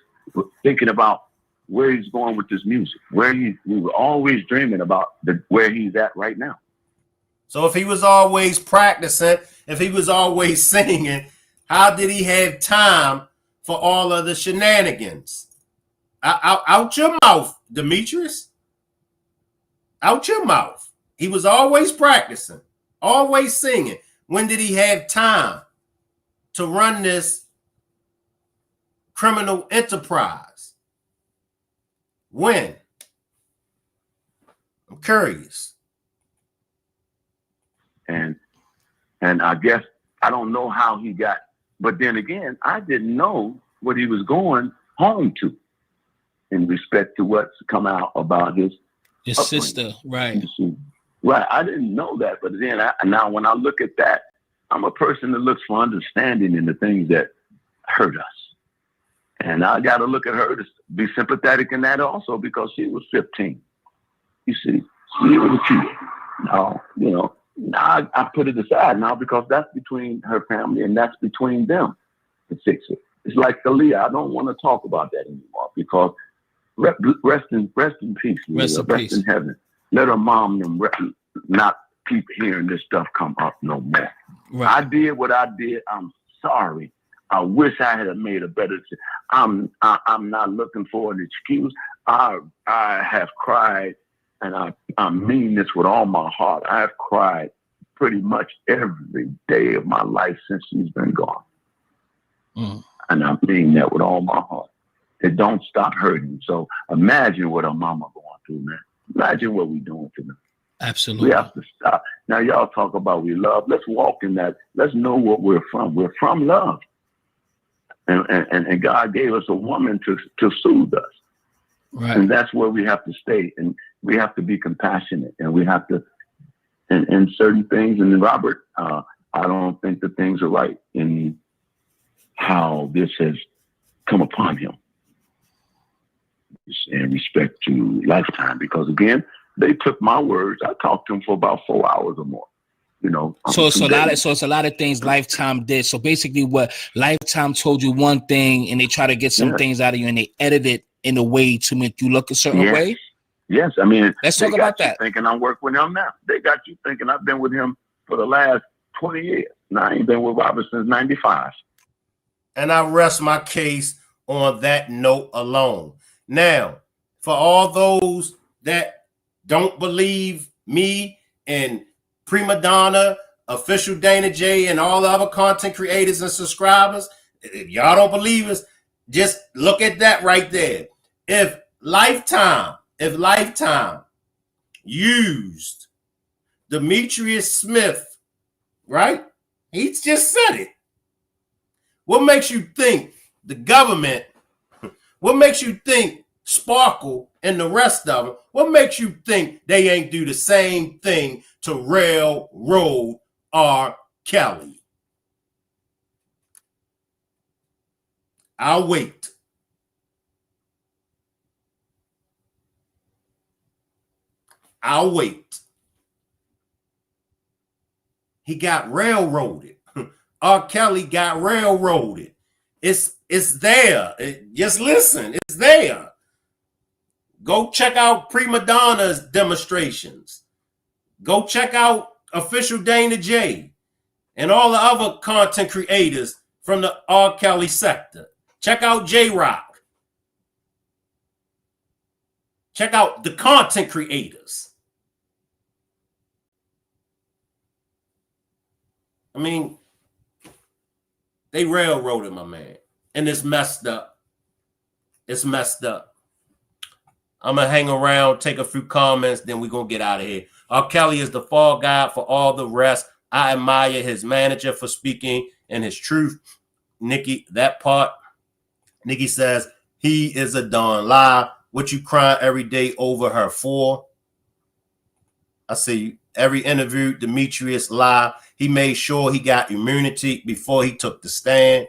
thinking about where he's going with this music, we were always dreaming about where he's at right now. So if he was always practicing, if he was always singing, how did he have time for all of the shenanigans? Out your mouth, Demetrius. Out your mouth. He was always practicing, always singing. When did he have time to run this criminal enterprise? When? I'm curious. And I guess I don't know how he got, but then again, I didn't know what he was going home to in respect to what's come out about his sister, right? Right, I didn't know that, but then now when I look at that, I'm a person that looks for understanding in the things that hurt us, and I got to look at her to be sympathetic in that also, because she was 15. You see, she was a kid. Now, now I put it aside now because that's between her family and that's between them to fix it. It's like Aaliyah. I don't want to talk about that anymore because rest in peace. Rest in heaven. Let her mom not keep hearing this stuff come up no more. Right. I did what I did. I'm sorry. I wish I had made a better decision. I'm not looking for an excuse. I have cried, and I mean this with all my heart. I have cried pretty much every day of my life since she's been gone. And I mean that with all my heart. It don't stop hurting. So imagine what her mama going through, man. Imagine what we're doing to them. Absolutely. We have to stop. Now, y'all talk about we love. Let's walk in that. Let's know what we're from. We're from love. And God gave us a woman to soothe us. Right. And that's where we have to stay. And we have to be compassionate. And we have to, and certain things. And Robert, I don't think that things are right in how this has come upon him in respect to Lifetime, because again, they took my words. I talked to him for about 4 hours or more. So it's a lot of things Lifetime did. So basically, what Lifetime told you one thing, and they try to get some things out of you, and they edit it in a way to make you look a certain way. Yes, I mean, let's talk about that. Thinking I'm working with him now. They got you thinking I've been with him for the last 20 years. Now I ain't been with Robert since '95. And I rest my case on that note alone. Now, for all those that don't believe me and Prima Donna, Official Dana J, and all the other content creators and subscribers, if y'all don't believe us, just look at that right there. If Lifetime used Demetrius Smith, right? He just said it. What makes you think the government, what makes you think Sparkle and the rest of them, what makes you think they ain't do the same thing to railroad R. Kelly? I'll wait. He got railroaded. R. Kelly got railroaded. It's there. Just listen. It's there. Go check out Prima Donna's demonstrations. Go check out Official Dana J and all the other content creators from the R. Kelly sector. Check out J-Rock. Check out the content creators. I mean, they railroaded my man. And it's messed up. It's messed up. I'm going to hang around, take a few comments, then we're going to get out of here. R. Kelly is the fall guy for all the rest. I admire his manager for speaking and his truth. Nikki, that part. Nikki says, he is a darn lie. What you crying every day over her for? I see every interview, Demetrius lie. He made sure he got immunity before he took the stand.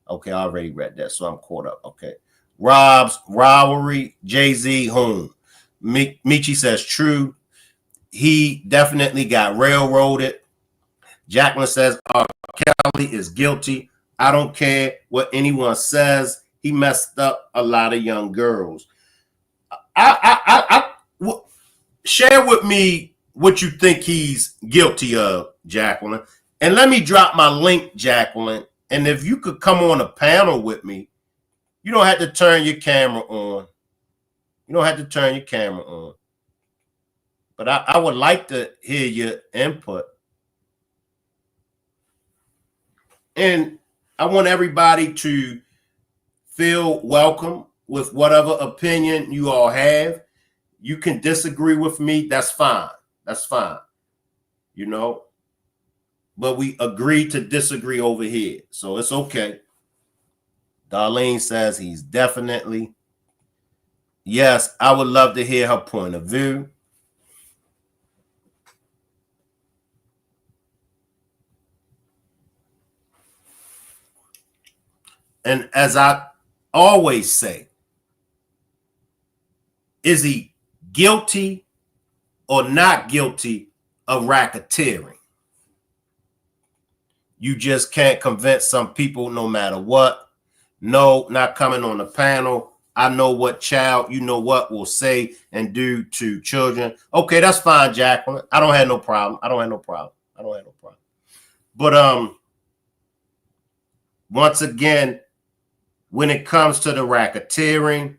Okay, I already read that, so I'm caught up. Okay. Rob's rivalry, Jay-Z home. Michi says true. He definitely got railroaded. Jacqueline says R. Kelly is guilty. I don't care what anyone says. he messed up a lot of young girls. Share with me what you think he's guilty of, Jacqueline. And let me drop my link, Jacqueline. And if you could come on a panel with me, you don't have to turn your camera on. You don't have to turn your camera on. But I would like to hear your input. And I want everybody to feel welcome with whatever opinion you all have. You can disagree with me. That's fine. That's fine. You know, but we agreed to disagree over here. So it's okay. Darlene says he's definitely. Yes, I would love to hear her point of view. And as I always say, is he guilty or not guilty of racketeering? You just can't convince some people no matter what. No, not coming on the panel. I know what child, you know what, will say and do to children. Okay, that's fine, Jacqueline. I don't have no problem. I don't have no problem. But once again, when it comes to the racketeering,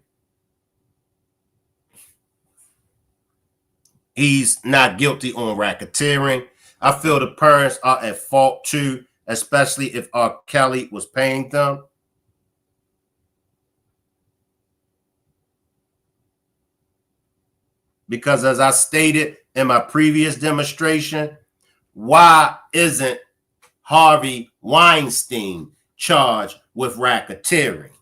he's not guilty on racketeering. I feel the parents are at fault too, especially if R. Kelly was paying them. Because as I stated in my previous demonstration, why isn't Harvey Weinstein charged with racketeering?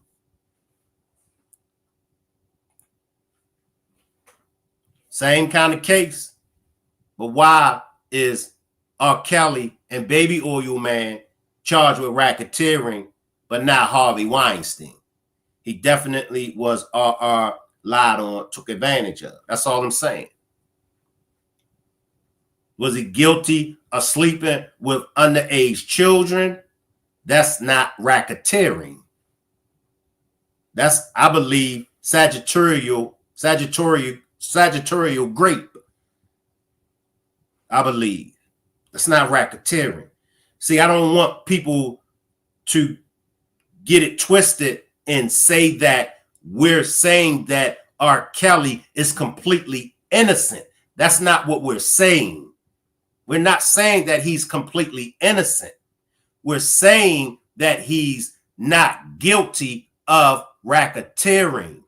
Same kind of case, but why is R. Kelly and Baby Oil Man charged with racketeering, but not Harvey Weinstein? He definitely was lied on, took advantage of. That's all I'm saying. Was he guilty of sleeping with underage children? That's not racketeering. That's, I believe, Sagittarial grape. I believe. That's not racketeering. See, I don't want people to get it twisted and say that we're saying that R. Kelly is completely innocent. That's not what we're saying. We're not saying that he's completely innocent. We're saying that he's not guilty of racketeering.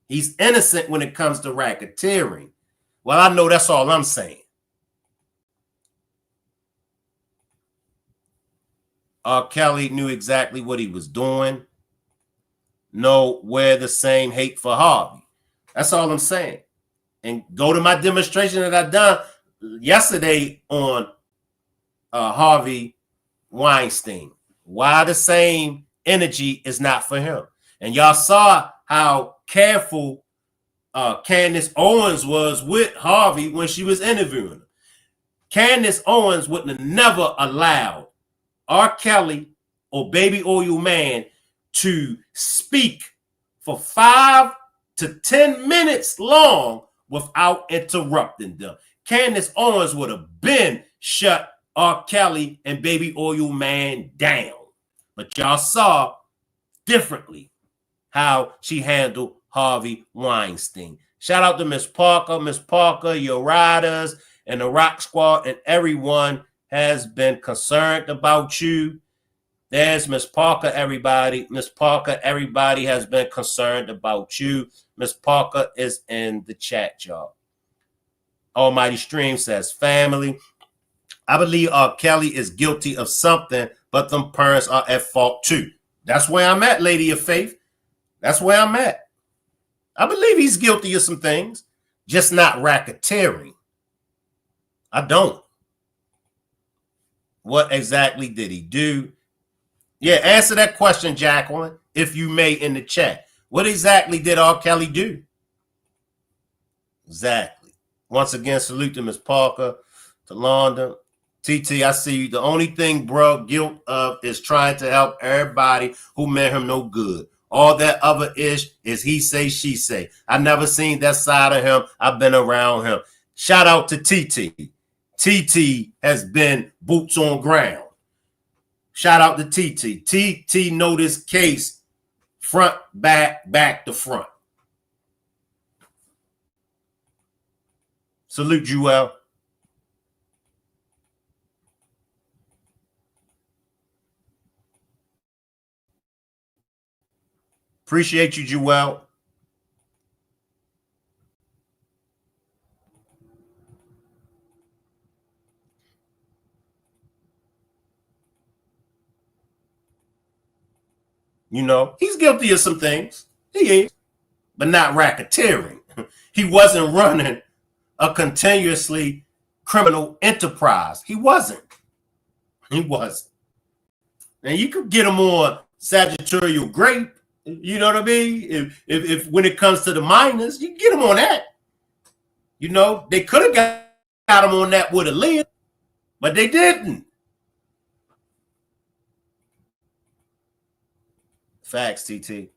He's innocent when it comes to racketeering. Well, I know that's all I'm saying. R. Kelly knew exactly what he was doing. No, wear the same hate for Harvey. That's all I'm saying. And go to my demonstration that I done yesterday on Harvey Weinstein. Why the same energy is not for him. And y'all saw how careful Candace Owens was with Harvey when she was interviewing him. Candace Owens wouldn't have never allowed R. Kelly or Baby Oil Man to speak for 5 to 10 minutes long without interrupting them. Candace Owens would have been shut R. Kelly and Baby Oil Man down. But y'all saw differently how she handled Harvey Weinstein. Shout out to Miss Parker. Miss Parker, your riders, and the Rock Squad, and everyone has been concerned about you. There's Miss Parker, everybody. Miss Parker, everybody has been concerned about you. Miss Parker is in the chat, y'all. Almighty Stream says, family. I believe R. Kelly is guilty of something, but them parents are at fault too. That's where I'm at, Lady of Faith. That's where I'm at. I believe he's guilty of some things, just not racketeering. I don't. What exactly did he do? Yeah, answer that question, Jacqueline, if you may, in the chat. What exactly did R. Kelly do? Exactly. Once again, salute to Miss Parker, to Londa. TT, I see you. The only thing bro guilt of is trying to help everybody who meant him no good. All that other ish is he say, she say. I never seen that side of him. I've been around him. Shout out to TT. TT has been boots on ground. Shout out to TT. TT know this case front, back to front. Salute, Joel. Appreciate you, Joel. You know, he's guilty of some things. He is, but not racketeering. He wasn't running a continuously criminal enterprise. He wasn't. He wasn't. And you could get him on Sagittarial Grape. You know what I mean? If when it comes to the minors, you can get him on that. You know, they could have got him on that with Aaliyah, but they didn't. Facts, TT.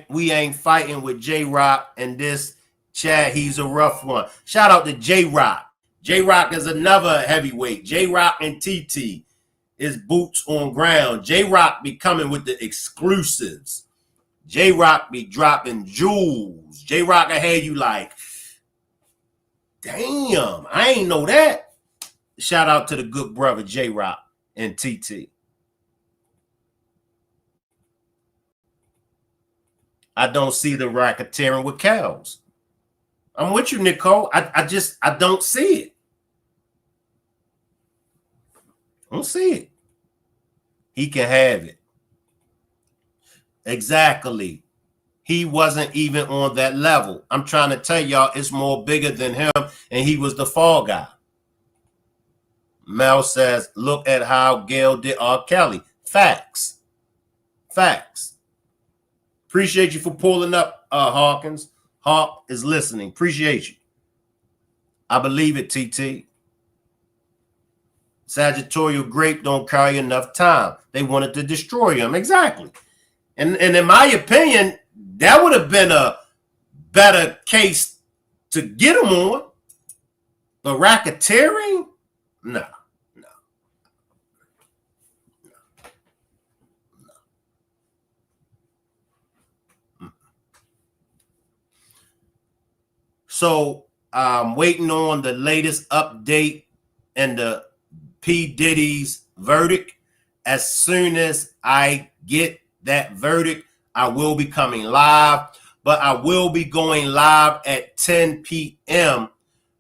We ain't fighting with J-Rock and this chat. He's a rough one. Shout out to J-Rock. J-Rock is another heavyweight. J-Rock and TT is boots on ground. J-Rock be coming with the exclusives. J-Rock be dropping jewels. J-Rock will have you like, damn, I ain't know that. Shout out to the good brother J-Rock and TT. I don't see the racketeering with cows. I'm with you, Nicole. I don't see it. I don't see it. He can have it. Exactly. He wasn't even on that level. I'm trying to tell y'all it's more bigger than him, and he was the fall guy. Mel says, look at how Gail did R. Kelly. Facts. Facts. Appreciate you for pulling up, Hawkins. Hawk is listening. Appreciate you. I believe it, TT. Sagittarial Grape don't carry enough time. They wanted to destroy him. Exactly. And in my opinion, that would have been a better case to get him on. But racketeering? No. So I'm waiting on the latest update and the P. Diddy's verdict. As soon as I get that verdict, I will be coming live, but I will be going live at 10 p.m.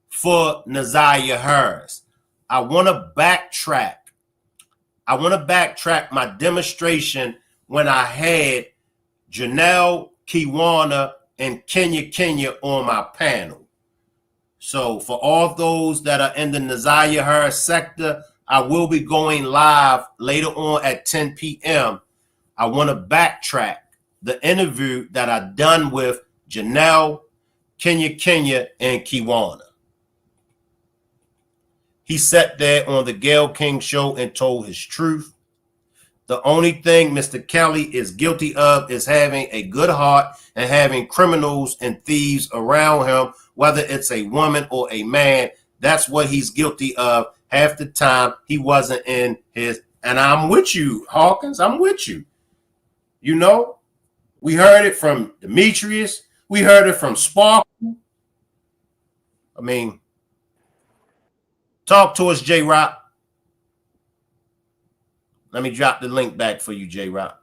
for Naziah Harris. I want to backtrack. I want to backtrack my demonstration when I had Janelle, Kiwana, and Kenya on my panel. So for all those that are in the Naziah Harris sector, I will be going live later on at 10 p.m. I want to backtrack the interview that I done with Janelle, Kenya, and Kiwana. He sat there on the Gayle King show and told his truth. The only thing Mr. Kelly is guilty of is having a good heart and having criminals and thieves around him, whether it's a woman or a man. That's what he's guilty of. Half the time he wasn't in his, and I'm with you, Hawkins. I'm with you. You know, we heard it from Demetrius. We heard it from Sparkle. I mean, talk to us, J-Rock. Let me drop the link back for you, J-Rock.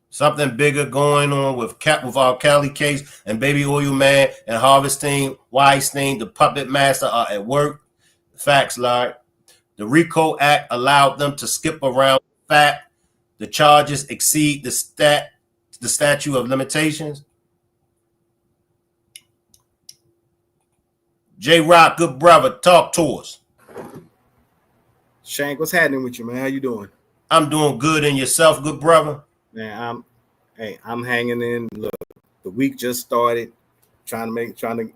Something bigger going on with our Cali case and Baby Oil Man and Harvesting, Weinstein, the puppet master are at work. Facts, Larry. The RICO Act allowed them to skip around the fact the charges exceed the statute of limitations. J-Rock, good brother, talk to us. Shank, what's happening with you, man? How you doing? I'm doing good, and yourself, good brother? Man, Hey, I'm hanging in. Look, the week just started. Trying to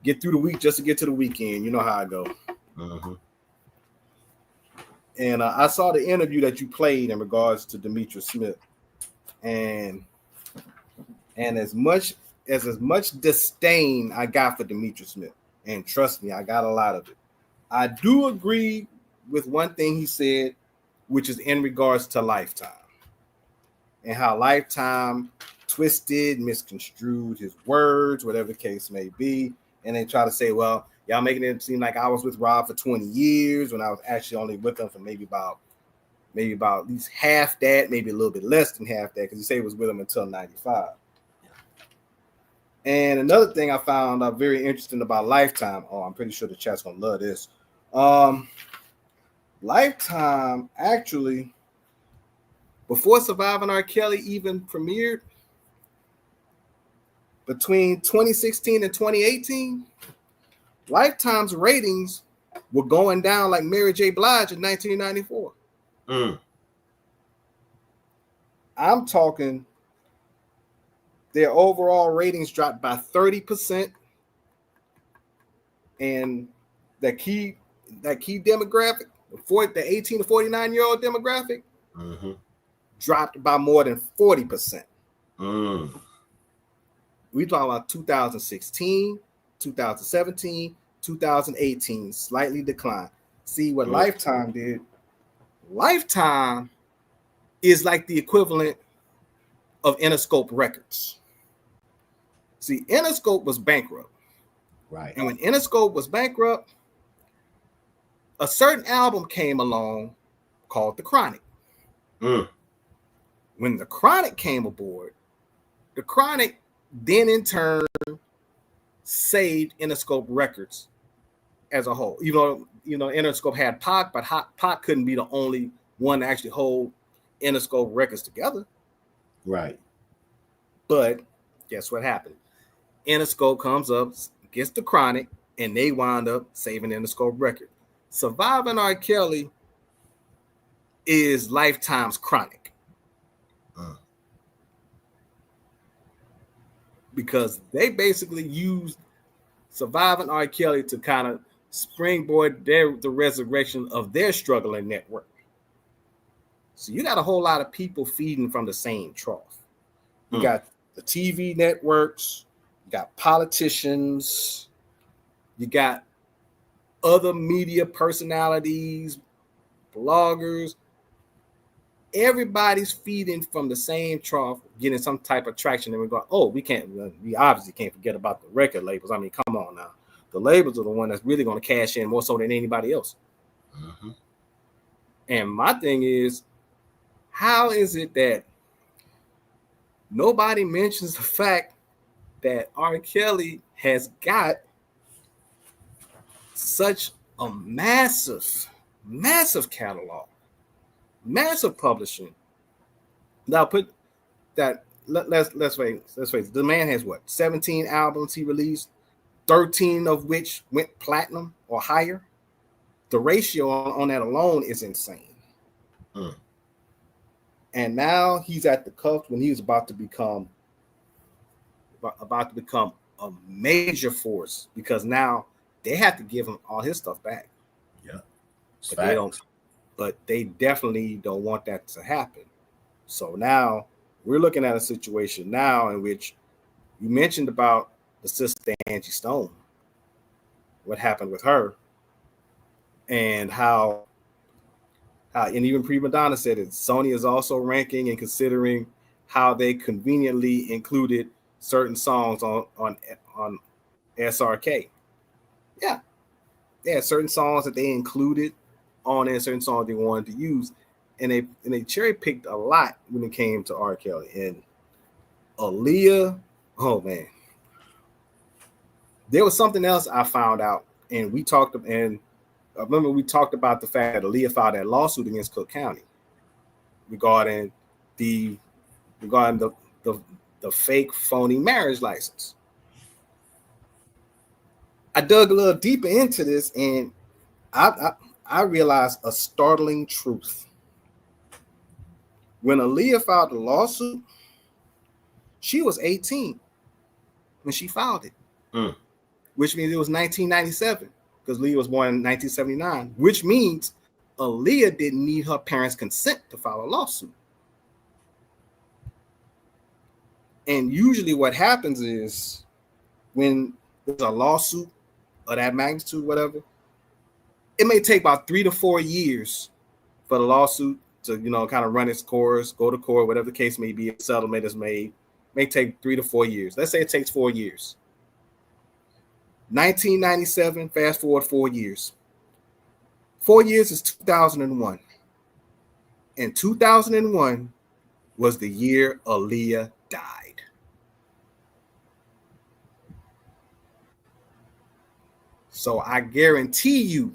get through the week just to get to the weekend. You know how I go. Mm-hmm. And I saw the interview that you played in regards to Demetrius Smith, and as much disdain I got for Demetrius Smith, and trust me, I got a lot of it. I do agree with one thing he said, which is in regards to Lifetime and how Lifetime twisted, misconstrued his words, whatever the case may be, and they try to say, well, y'all making it seem like I was with Rob for 20 years when I was actually only with him for maybe about at least half that, maybe a little bit less than half that, because he said he was with him until 95. And another thing I found very interesting about Lifetime, I'm pretty sure the chat's going to love this. Lifetime actually, before Surviving R. Kelly even premiered, between 2016 and 2018, Lifetime's ratings were going down like Mary J. Blige in 1994. I'm talking their overall ratings dropped by 30%, and that key demographic, the 18 to 49-year-old demographic, dropped by more than 40%. We talk about 2016, 2017, 2018, slightly declined. See what Lifetime did? Lifetime is like the equivalent of Interscope Records. See, Interscope was bankrupt. Right. And when Interscope was bankrupt, a certain album came along called The Chronic. When The Chronic came aboard, The Chronic then in turn saved Interscope Records as a whole. You know, Interscope had Pac, but Pac couldn't be the only one to actually hold Interscope Records together. Right. But guess what happened? Interscope comes up, gets The Chronic, and they wind up saving Interscope Record. Surviving R. Kelly is Lifetime's Chronic. Because they basically used Surviving R. Kelly to kind of springboard the resurrection of their struggling network. So you got a whole lot of people feeding from the same trough. You got the TV networks, you got politicians, you got other media personalities, bloggers. Everybody's feeding from the same trough, getting some type of traction. And we go, we obviously can't forget about the record labels. I mean, come on now. The labels are the one that's really going to cash in more so than anybody else. And my thing is, how is it that nobody mentions the fact that R. Kelly has got such a massive catalog, massive publishing? Now put that. Let's face it. The man has 17 albums he released, 13 of which went platinum or higher. The ratio on that alone is insane. And now he's at the cusp when he's about to become a major force, because now they have to give him all his stuff back. Yeah. But they definitely don't want that to happen. So now we're looking at a situation now in which you mentioned about the sister Angie Stone, what happened with her, and how and even Prima Donna said it. Sony is also ranking and considering how they conveniently included certain songs on SRK. Yeah, they had certain songs that they included on there, certain songs they wanted to use, and they cherry picked a lot when it came to R. Kelly and Aaliyah. Oh man, there was something else I found out, and I remember we talked about the fact that Aaliyah filed that lawsuit against Cook County regarding the fake phony marriage license. I dug a little deeper into this, and I realized a startling truth. When Aaliyah filed the lawsuit, She was 18 when she filed it, which means it was 1997 because Leah was born in 1979, which means Aaliyah didn't need her parents' consent to file a lawsuit. And usually what happens is when there's a lawsuit of that magnitude, whatever, it may take about 3 to 4 years for the lawsuit to, kind of run its course, go to court, whatever the case may be, a settlement is made. It may take 3 to 4 years. Let's say it takes 4 years. 1997, fast forward 4 years. 4 years is 2001. And 2001 was the year Aaliyah died. So I guarantee you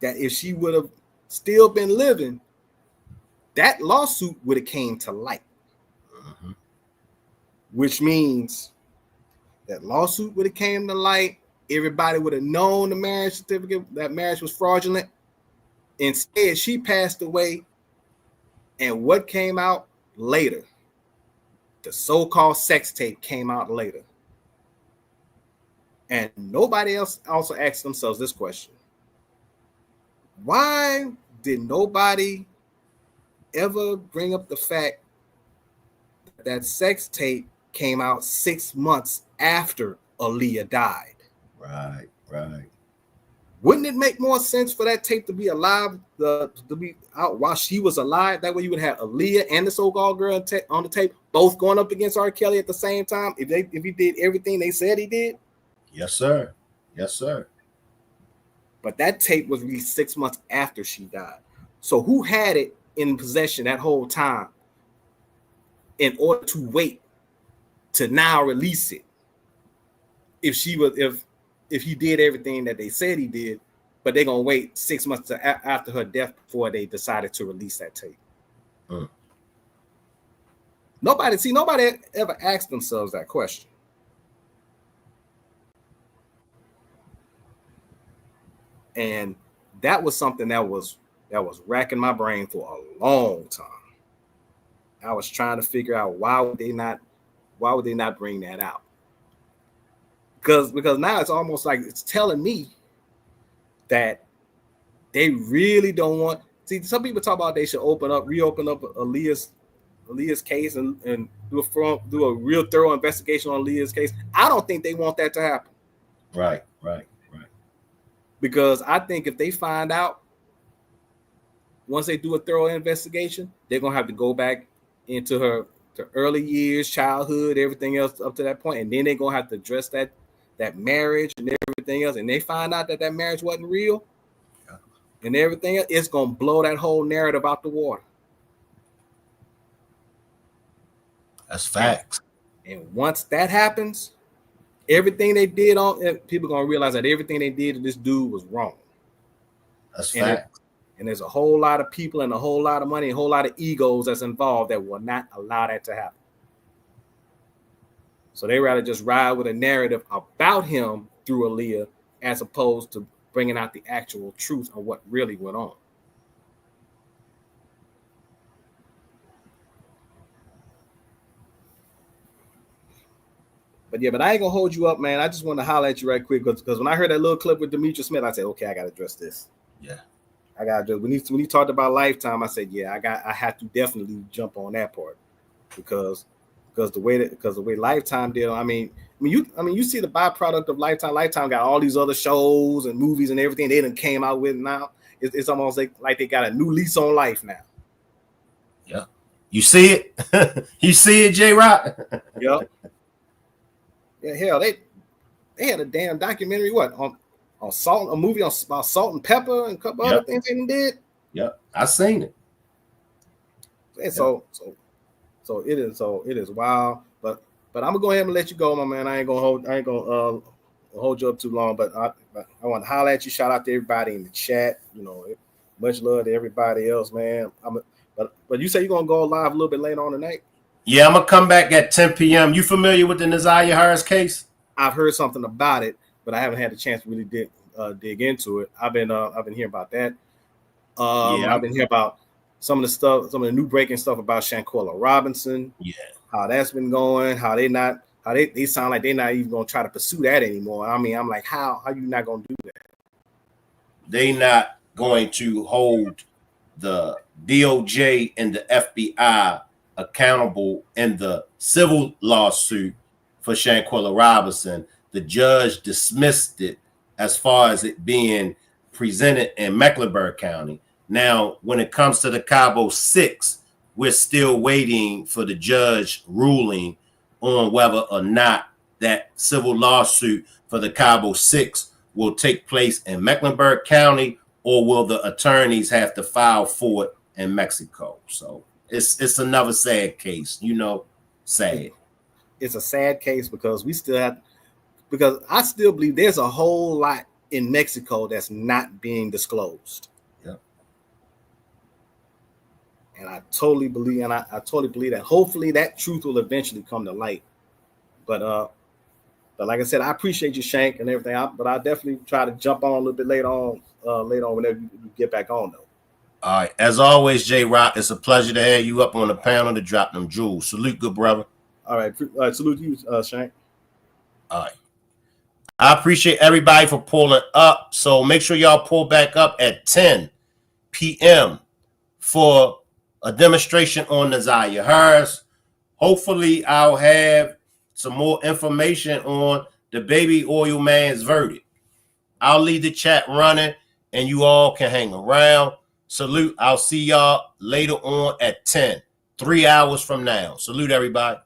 that if she would have still been living, that lawsuit would have came to light. Which means that lawsuit would have came to light. Everybody would have known the marriage certificate, that marriage was fraudulent. Instead, she passed away. And what came out later? The so-called sex tape came out later. And nobody else also asked themselves this question. Why did nobody ever bring up the fact that sex tape came out 6 months after Aaliyah died? Right. Wouldn't it make more sense for that tape to be alive, to be out while she was alive? That way you would have Aaliyah and the so-called girl on the tape both going up against R. Kelly at the same time if he did everything they said he did? Yes, sir. But that tape was released 6 months after she died. So who had it in possession that whole time in order to wait to now release it? If he did everything that they said he did, but they're gonna wait 6 months after her death before they decided to release that tape. Nobody ever asked themselves that question. And that was something that was racking my brain for a long time. I was trying to figure out why would they not bring that out? Because now it's almost like it's telling me that they really don't want. See, some people talk about they should reopen up Aaliyah's case and do a real thorough investigation on Aaliyah's case. I don't think they want that to happen. Right. Because I think if they find out, once they do a thorough investigation, they're gonna have to go back into her early years, childhood, everything else up to that point, and then they're gonna have to address that marriage and everything else. And they find out that marriage wasn't real, and everything else, it's gonna blow that whole narrative out the water. That's facts. And once that happens, everything they did people gonna realize that everything they did to this dude was wrong. That's facts. And there's a whole lot of people and a whole lot of money and a whole lot of egos that's involved that will not allow that to happen. So they rather just ride with a narrative about him through Aaliyah as opposed to bringing out the actual truth of what really went on. But I ain't gonna hold you up, man. I just want to holler at you right quick because when I heard that little clip with Demetrius Smith, I said, okay, I gotta address this. Yeah. I gotta do when he talked about Lifetime, I said, yeah, I have to definitely jump on that part because the way Lifetime did. I mean, you see the byproduct of Lifetime. Lifetime got all these other shows and movies and everything they done came out with now. It's almost like they got a new lease on life now. Yeah. You see it? You see it, J-Rock? Yep. Yeah, hell, they had a damn documentary on salt, a movie about salt and pepper and a couple other things they did. Yep, I seen it. And so it is wild. But I'm gonna go ahead and let you go, my man. I ain't gonna hold you up too long. But I want to holler at you. Shout out to everybody in the chat. Much love to everybody else, man. But you say you're gonna go live a little bit later on tonight. Yeah, I'm gonna come back at 10 p.m. You familiar with the Nazaria Harris case? I've heard something about it, but I haven't had a chance to really dig into it. I've been hearing about that. I've been hearing about some of the new breaking stuff about Shanquella Robinson. Yeah. how that's been going, how they sound like they're not even gonna try to pursue that anymore. I mean, I'm like, how you not gonna do that? They not going to hold the DOJ and the FBI accountable in the civil lawsuit for Shanquella Robinson. The judge dismissed it as far as it being presented in Mecklenburg County. Now, when it comes to the Cabo 6, we're still waiting for the judge ruling on whether or not that civil lawsuit for the Cabo 6 will take place in Mecklenburg County, or will the attorneys have to file for it in Mexico? So it's another sad case, sad. It's a sad case because I still believe there's a whole lot in Mexico that's not being disclosed. Yeah. And I totally believe, that hopefully that truth will eventually come to light. But like I said, I appreciate you, Shank, and everything. But I'll definitely try to jump on a little bit later on whenever you get back on, though. All right. As always, J Rock, it's a pleasure to have you up on the panel to drop them jewels. Salute, good brother. All right. Salute you, Shank. All right. I appreciate everybody for pulling up. So make sure y'all pull back up at 10 p.m. for a demonstration on Nazaria Harris. Hopefully, I'll have some more information on the baby oil man's verdict. I'll leave the chat running and you all can hang around. Salute. I'll see y'all later on at 10, 3 hours from now. Salute, everybody.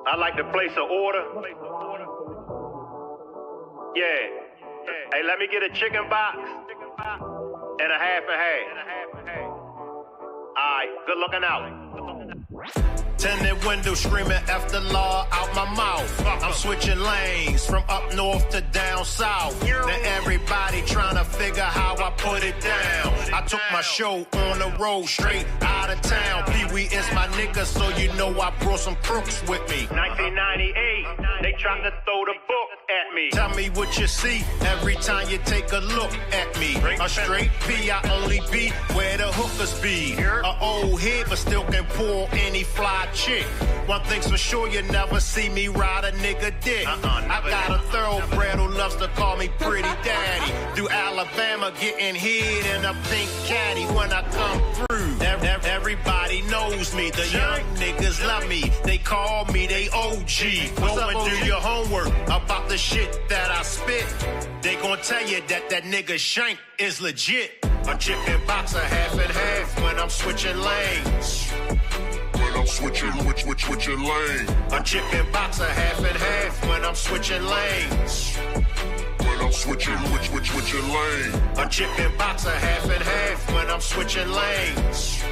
I'd like to place an order. Yeah. Hey, let me get a chicken box and a half and half. All right, good looking out. Tinted window screaming F the law out my mouth. I'm switching lanes from up north to down south. Now everybody trying to figure how I put it down. I took my show on the road straight out of town. Pee-wee is my nigga, so you know I brought some crooks with me. 1998, they tried to throw the book at me. Tell me what you see every time you take a look at me. A straight P, I only be where the hookers be. A old head, but still can pull any fly chick. One thing's for sure, you never see me ride a nigga dick. I got a thoroughbred who loves to call me pretty daddy. Through Alabama, getting hit in a pink caddy when I come through. Everybody knows me. The young niggas love me. They call me they OG. Go and do your homework about the shit that I spit. They gon' tell you that nigga Shank is legit. A chicken box a half and half when I'm switching lanes. Switching lane. A chicken box a half and half when I'm switching lanes. When I'm switching lane. A chicken box a half and half when I'm switching lanes.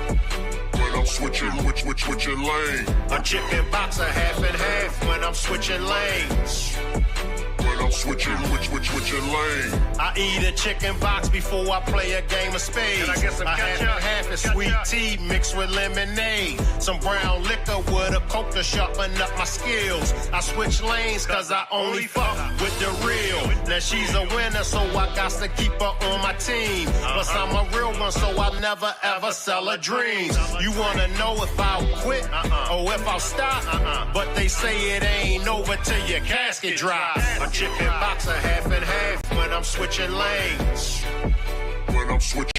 When I'm switching lane. A chicken box a half and half when I'm switching lanes. When I'm switching lane. I eat a chicken box before I play a game of spades. Can I get some ketchup? A half is sweet tea mixed with lemonade. Some brown liquor with a Coke to sharpen up my skills. I switch lanes cause I only fuck with the real. Now she's a winner, so I got to keep her on my team. Plus I'm a real one, so I'll never ever sell her dreams. You wanna know if I'll quit or if I'll stop? But they say it ain't over till your casket drops. A chicken box a half and half when I'm switching lanes. When I'm switching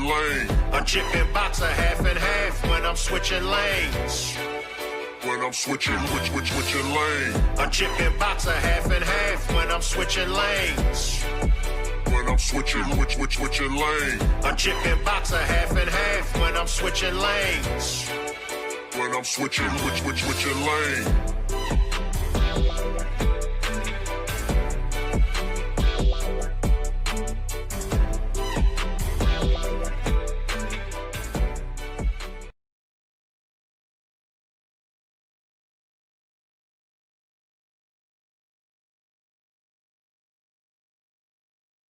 lane. A chicken box a half and half when I'm switching lanes. When I'm switching lane. A chicken box a half and half when I'm switching lanes. When I'm switching lane. A chicken box a half and half when I'm switching lanes. When I'm switching lane.